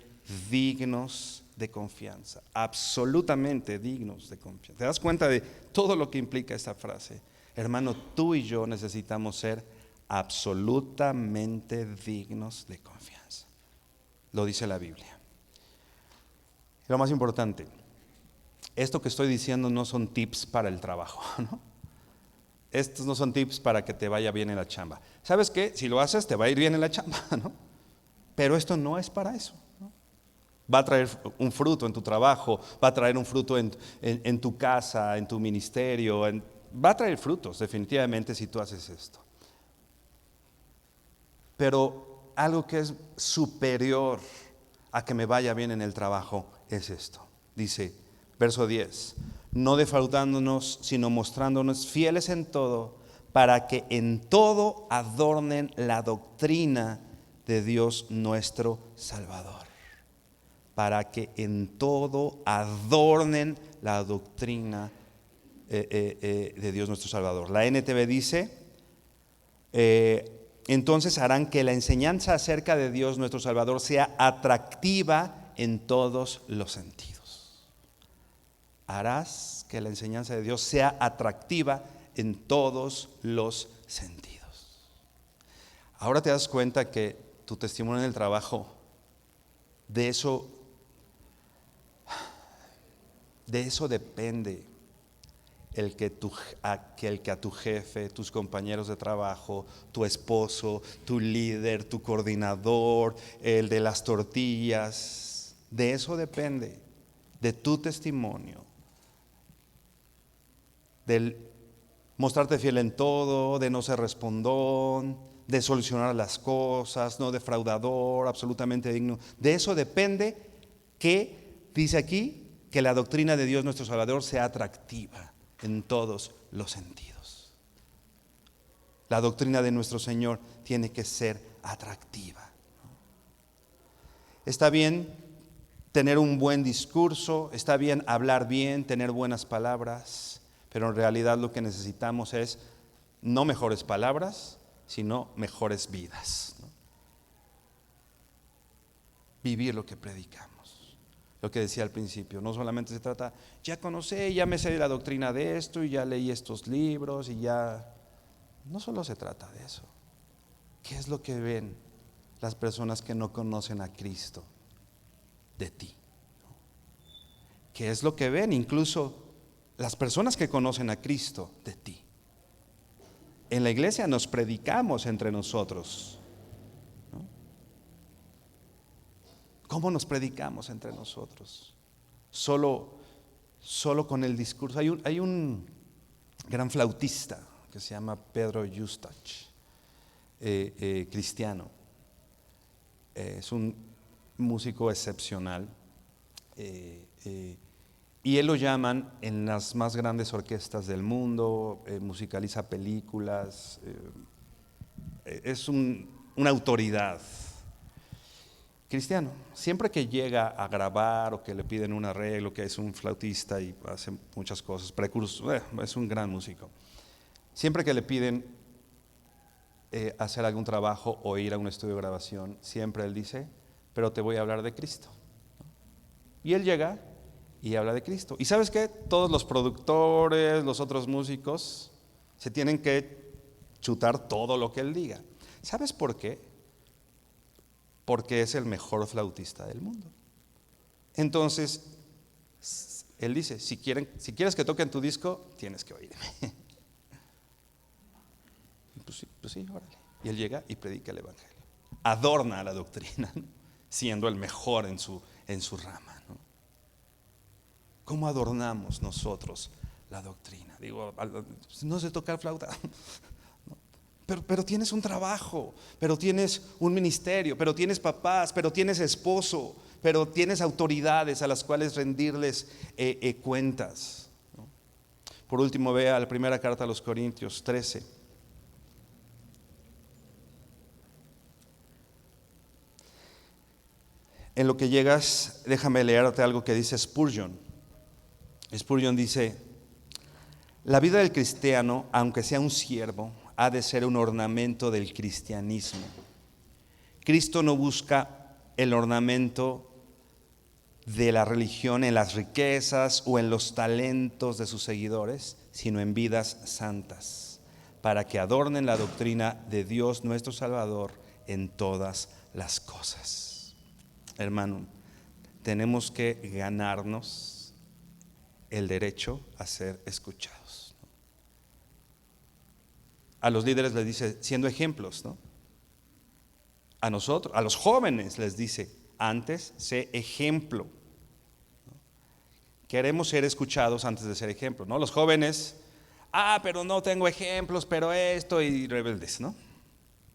dignos de confianza, absolutamente dignos de confianza. ¿Te das cuenta de todo lo que implica esta frase? Hermano, tú y yo necesitamos ser absolutamente dignos de confianza. Lo dice la Biblia. Lo más importante, esto que estoy diciendo no son tips para el trabajo, ¿no? Estos no son tips para que te vaya bien en la chamba. ¿Sabes qué? Si lo haces te va a ir bien en la chamba, ¿no? Pero esto no es para eso, ¿no? Va a traer un fruto en tu trabajo, va a traer un fruto en tu casa, en tu ministerio, va a traer frutos definitivamente si tú haces esto. Pero algo que es superior a que me vaya bien en el trabajo es esto. Dice, verso 10, no defraudándonos, sino mostrándonos fieles en todo, para que en todo adornen la doctrina de Dios nuestro Salvador. Para que en todo adornen la doctrina de Dios nuestro Salvador. La NTV dice, entonces harán que la enseñanza acerca de Dios nuestro Salvador sea atractiva en todos los sentidos. Harás que la enseñanza de Dios sea atractiva en todos los sentidos. Ahora te das cuenta que tu testimonio en el trabajo, de eso depende el que a tu jefe, tus compañeros de trabajo, tu esposo, tu líder, tu coordinador, el de las tortillas, de eso depende, de tu testimonio, del mostrarte fiel en todo, de no ser respondón, de solucionar las cosas, no defraudador, absolutamente digno. De eso depende que, dice aquí, que la doctrina de Dios nuestro Salvador sea atractiva en todos los sentidos. La doctrina de nuestro Señor tiene que ser atractiva. Está bien tener un buen discurso, está bien hablar bien, tener buenas palabras, pero en realidad lo que necesitamos es no mejores palabras, sino mejores vidas, ¿no? Vivir lo que predicamos. Lo que decía al principio, no solamente se trata, ya conocí, ya me sé la doctrina de esto y ya leí estos libros y ya. No solo se trata de eso. ¿Qué es lo que ven las personas que no conocen a Cristo de ti? ¿Qué es lo que ven incluso las personas que conocen a Cristo de ti? En la iglesia nos predicamos entre nosotros, ¿no? ¿Cómo nos predicamos entre nosotros? Solo con el discurso. Hay un gran flautista que se llama Pedro Justach, cristiano. Es un músico excepcional. Y él lo llaman en las más grandes orquestas del mundo, musicaliza películas, es una autoridad. Cristiano, siempre que llega a grabar o que le piden un arreglo, que es un flautista y hace muchas cosas, es un gran músico. Siempre que le piden hacer algún trabajo o ir a un estudio de grabación, siempre él dice, pero te voy a hablar de Cristo. Y él llega y habla de Cristo. ¿Y sabes qué? Todos los productores, los otros músicos, se tienen que chutar todo lo que él diga. ¿Sabes por qué? Porque es el mejor flautista del mundo. Entonces, él dice, si quieres que toque en tu disco, tienes que oírme. Pues sí, órale. Y él llega y predica el evangelio. Adorna la doctrina, ¿no? Siendo el mejor en su rama, ¿no? ¿Cómo adornamos nosotros la doctrina? Digo, no sé tocar flauta. Pero tienes un trabajo, pero tienes un ministerio, pero tienes papás, pero tienes esposo, pero tienes autoridades a las cuales rendirles cuentas, ¿no? Por último, vea la primera carta a los Corintios 13. En lo que llegas, déjame leerte algo que dice Spurgeon. Spurgeon dice, la vida del cristiano, aunque sea un siervo, ha de ser un ornamento del cristianismo. Cristo no busca el ornamento de la religión en las riquezas o en los talentos de sus seguidores, sino en vidas santas, para que adornen la doctrina de Dios nuestro Salvador en todas las cosas. Hermano, tenemos que ganarnos el derecho a ser escuchados. A los líderes les dice, siendo ejemplos, ¿no? A nosotros, a los jóvenes les dice, antes sé ejemplo, ¿no? Queremos ser escuchados antes de ser ejemplo, ¿no? Los jóvenes, pero no tengo ejemplos, pero esto, y rebeldes, ¿no?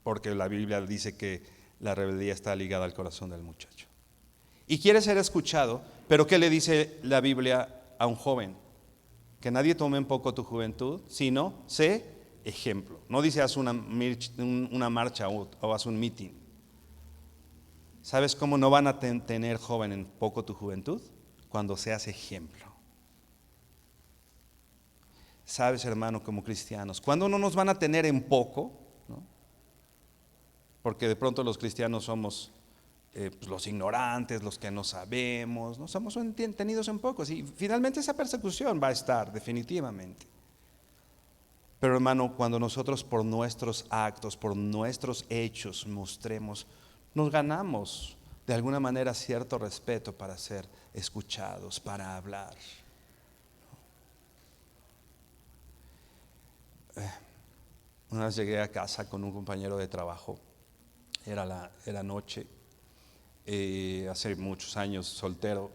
Porque la Biblia dice que la rebeldía está ligada al corazón del muchacho. Y quiere ser escuchado, pero ¿qué le dice la Biblia a un joven? Que nadie tome en poco tu juventud, sino sé ejemplo. No dice haz una marcha o haz un meeting. ¿Sabes cómo no van a tener joven en poco tu juventud? Cuando seas ejemplo. ¿Sabes, hermano, como cristianos? ¿Cuándo no nos van a tener en poco? ¿No? Porque de pronto los cristianos somos pues los ignorantes, los que no sabemos, no somos tenidos en poco. Y finalmente esa persecución va a estar definitivamente. Pero hermano, cuando nosotros por nuestros actos, por nuestros hechos mostremos, nos ganamos de alguna manera cierto respeto para ser escuchados, para hablar. Una vez llegué a casa con un compañero de trabajo, era noche, hace muchos años, soltero,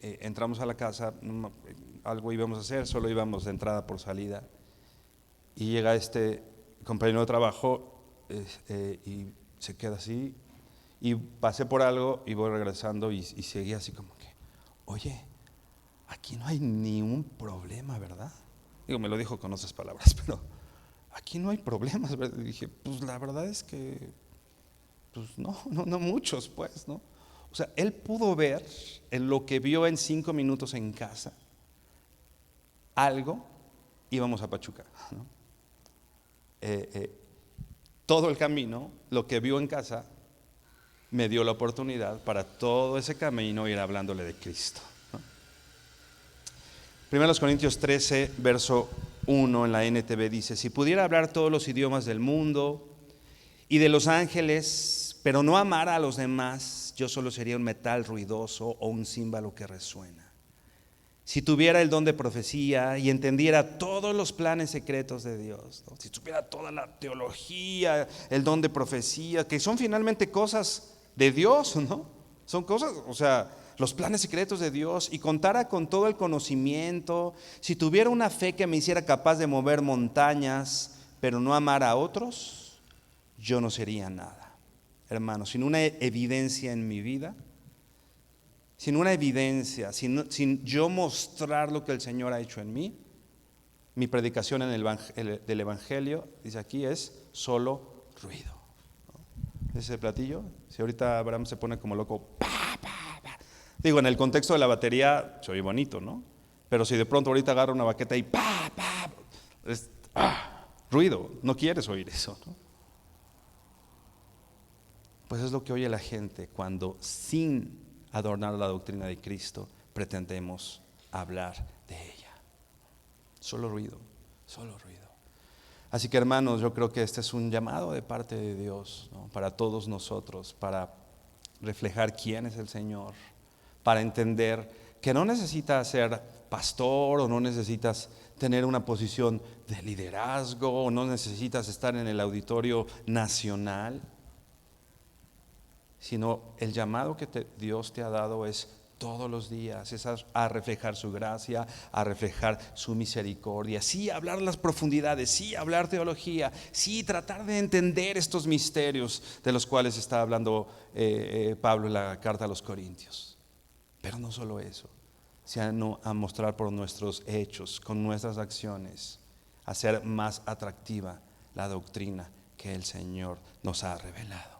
entramos a la casa, algo íbamos a hacer, solo íbamos de entrada por salida, y llega este compañero de trabajo y se queda así, y pasé por algo y voy regresando y seguía así como que, oye, aquí no hay ni un problema, ¿verdad? Digo, me lo dijo con otras palabras, pero aquí no hay problemas, ¿verdad? Y dije, pues la verdad es que, pues no muchos, pues, ¿no? O sea, él pudo ver en lo que vio en 5 minutos en casa, algo, íbamos a Pachuca, ¿no? Todo el camino, lo que vio en casa, me dio la oportunidad para todo ese camino ir hablándole de Cristo, ¿no? 1 Corintios 13, verso 1 en la NTV dice: si pudiera hablar todos los idiomas del mundo y de los ángeles, pero no amara a los demás, yo solo sería un metal ruidoso o un címbalo que resuena. Si tuviera el don de profecía y entendiera todos los planes secretos de Dios, ¿no? Si tuviera toda la teología, el don de profecía, que son finalmente cosas de Dios, ¿no? Son cosas, o sea, los planes secretos de Dios, y contara con todo el conocimiento, si tuviera una fe que me hiciera capaz de mover montañas, pero no amara a otros, yo no sería nada. Hermanos, sin una evidencia en mi vida, sin una evidencia, sin yo mostrar lo que el Señor ha hecho en mí, mi predicación del Evangelio, dice aquí, es solo ruido, ¿no? Ese platillo, si ahorita Abraham se pone como loco, digo, en el contexto de la batería se oye bonito, ¿no? Pero si de pronto ahorita agarra una baqueta y es ruido, no quieres oír eso, ¿no? Pues es lo que oye la gente cuando, sin adornar la doctrina de Cristo, pretendemos hablar de ella. Solo ruido, solo ruido. Así que, hermanos, yo creo que este es un llamado de parte de Dios, ¿no? Para todos nosotros, para reflejar quién es el Señor, para entender que no necesitas ser pastor, o no necesitas tener una posición de liderazgo, o no necesitas estar en el auditorio nacional, sino el llamado que Dios te ha dado es todos los días, es a reflejar su gracia, a reflejar su misericordia, sí hablar las profundidades, sí hablar teología, sí tratar de entender estos misterios de los cuales está hablando Pablo en la carta a los Corintios. Pero no solo eso, sino a mostrar por nuestros hechos, con nuestras acciones, hacer más atractiva la doctrina que el Señor nos ha revelado.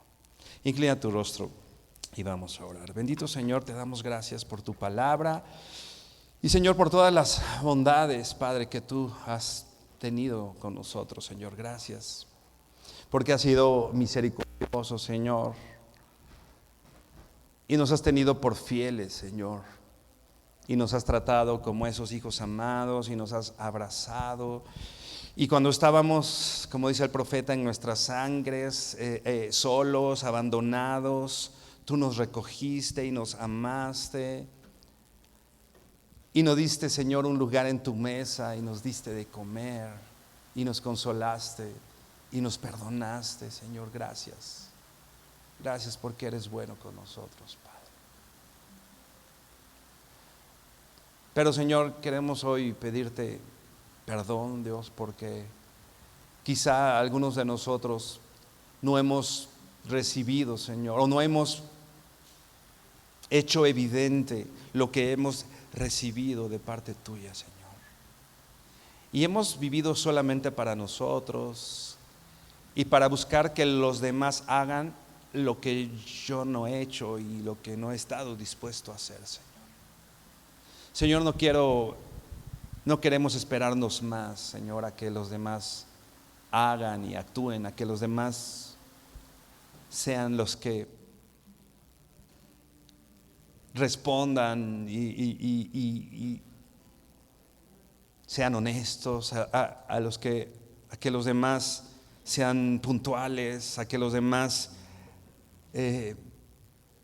Inclina tu rostro y vamos a orar. Bendito Señor, te damos gracias por tu palabra y, Señor, por todas las bondades, Padre, que tú has tenido con nosotros, Señor. Gracias porque has sido misericordioso, Señor, y nos has tenido por fieles, Señor, y nos has tratado como esos hijos amados y nos has abrazado. Y cuando estábamos, como dice el profeta, en nuestras sangres, solos, abandonados, tú nos recogiste y nos amaste. Y nos diste, Señor, un lugar en tu mesa y nos diste de comer y nos consolaste y nos perdonaste, Señor. Gracias. Gracias porque eres bueno con nosotros, Padre. Pero, Señor, queremos hoy pedirte perdón, Dios, porque quizá algunos de nosotros no hemos recibido, Señor, o no hemos hecho evidente lo que hemos recibido de parte tuya, Señor. Y hemos vivido solamente para nosotros y para buscar que los demás hagan lo que yo no he hecho y lo que no he estado dispuesto a hacer, Señor. Señor, no queremos esperarnos más, Señor, a que los demás hagan y actúen, a que los demás sean los que respondan y sean honestos, a que los demás sean puntuales, a que los demás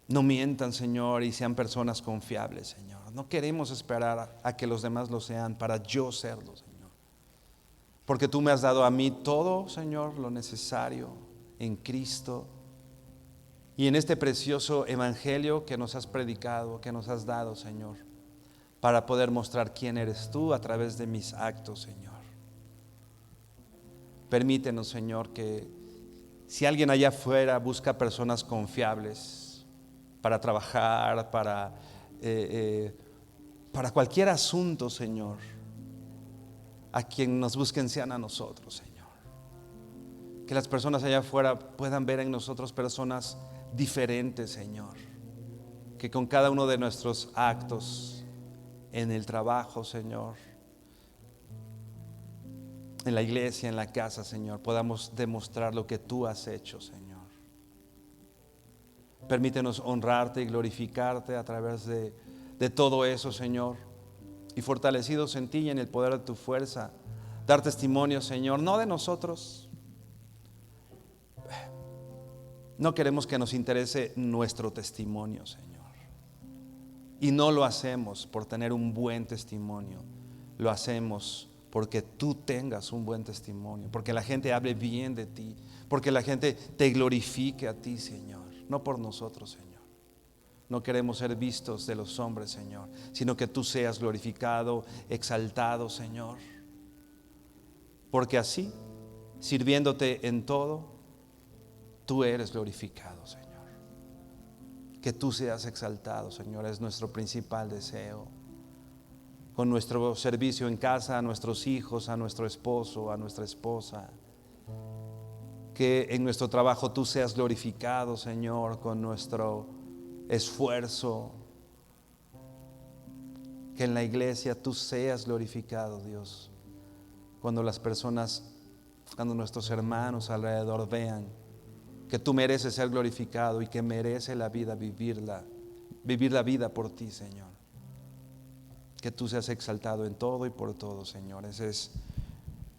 no mientan, Señor, y sean personas confiables, Señor. No queremos esperar a que los demás lo sean para yo serlo, Señor. porque tú me has dado a mí todo, Señor, lo necesario en Cristo y en este precioso evangelio que nos has predicado, que nos has dado, Señor, para poder mostrar quién eres tú a través de mis actos, Señor. Permítenos, Señor, que si alguien allá afuera busca personas confiables para trabajar, para cualquier asunto, Señor, a quien nos busquen sean a nosotros, Señor. Que las personas allá afuera puedan ver en nosotros personas diferentes, Señor. Que con cada uno de nuestros actos, en el trabajo, Señor, en la iglesia, en la casa, Señor, podamos demostrar lo que tú has hecho, Señor. Permítenos honrarte y glorificarte a través de todo eso, Señor. Y fortalecidos en ti y en el poder de tu fuerza, dar testimonio, Señor, no de nosotros. No queremos que nos interese nuestro testimonio, Señor. Y no lo hacemos por tener un buen testimonio. Lo hacemos porque tú tengas un buen testimonio, porque la gente hable bien de ti, porque la gente te glorifique a ti, Señor, no por nosotros, Señor. No queremos ser vistos de los hombres, Señor, sino que tú seas glorificado, exaltado, Señor. Porque así, sirviéndote en todo, tú eres glorificado, Señor. Que tú seas exaltado, Señor, es nuestro principal deseo. Con nuestro servicio en casa, a nuestros hijos, a nuestro esposo, a nuestra esposa. Que en nuestro trabajo tú seas glorificado, Señor, con nuestro esfuerzo. Que en la iglesia tú seas glorificado, Dios. Cuando las personas, cuando nuestros hermanos alrededor vean que tú mereces ser glorificado y que merece la vida vivir la vida por ti, Señor. Que tú seas exaltado en todo y por todo, Señor. Ese es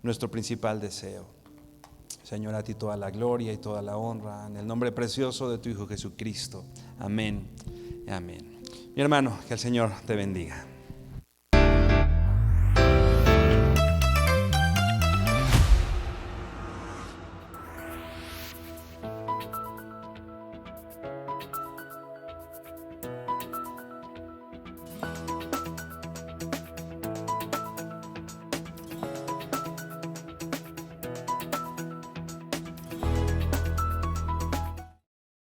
nuestro principal deseo. Señor, a ti toda la gloria y toda la honra, en el nombre precioso de tu Hijo Jesucristo. Amén. Amén. Mi hermano, que el Señor te bendiga.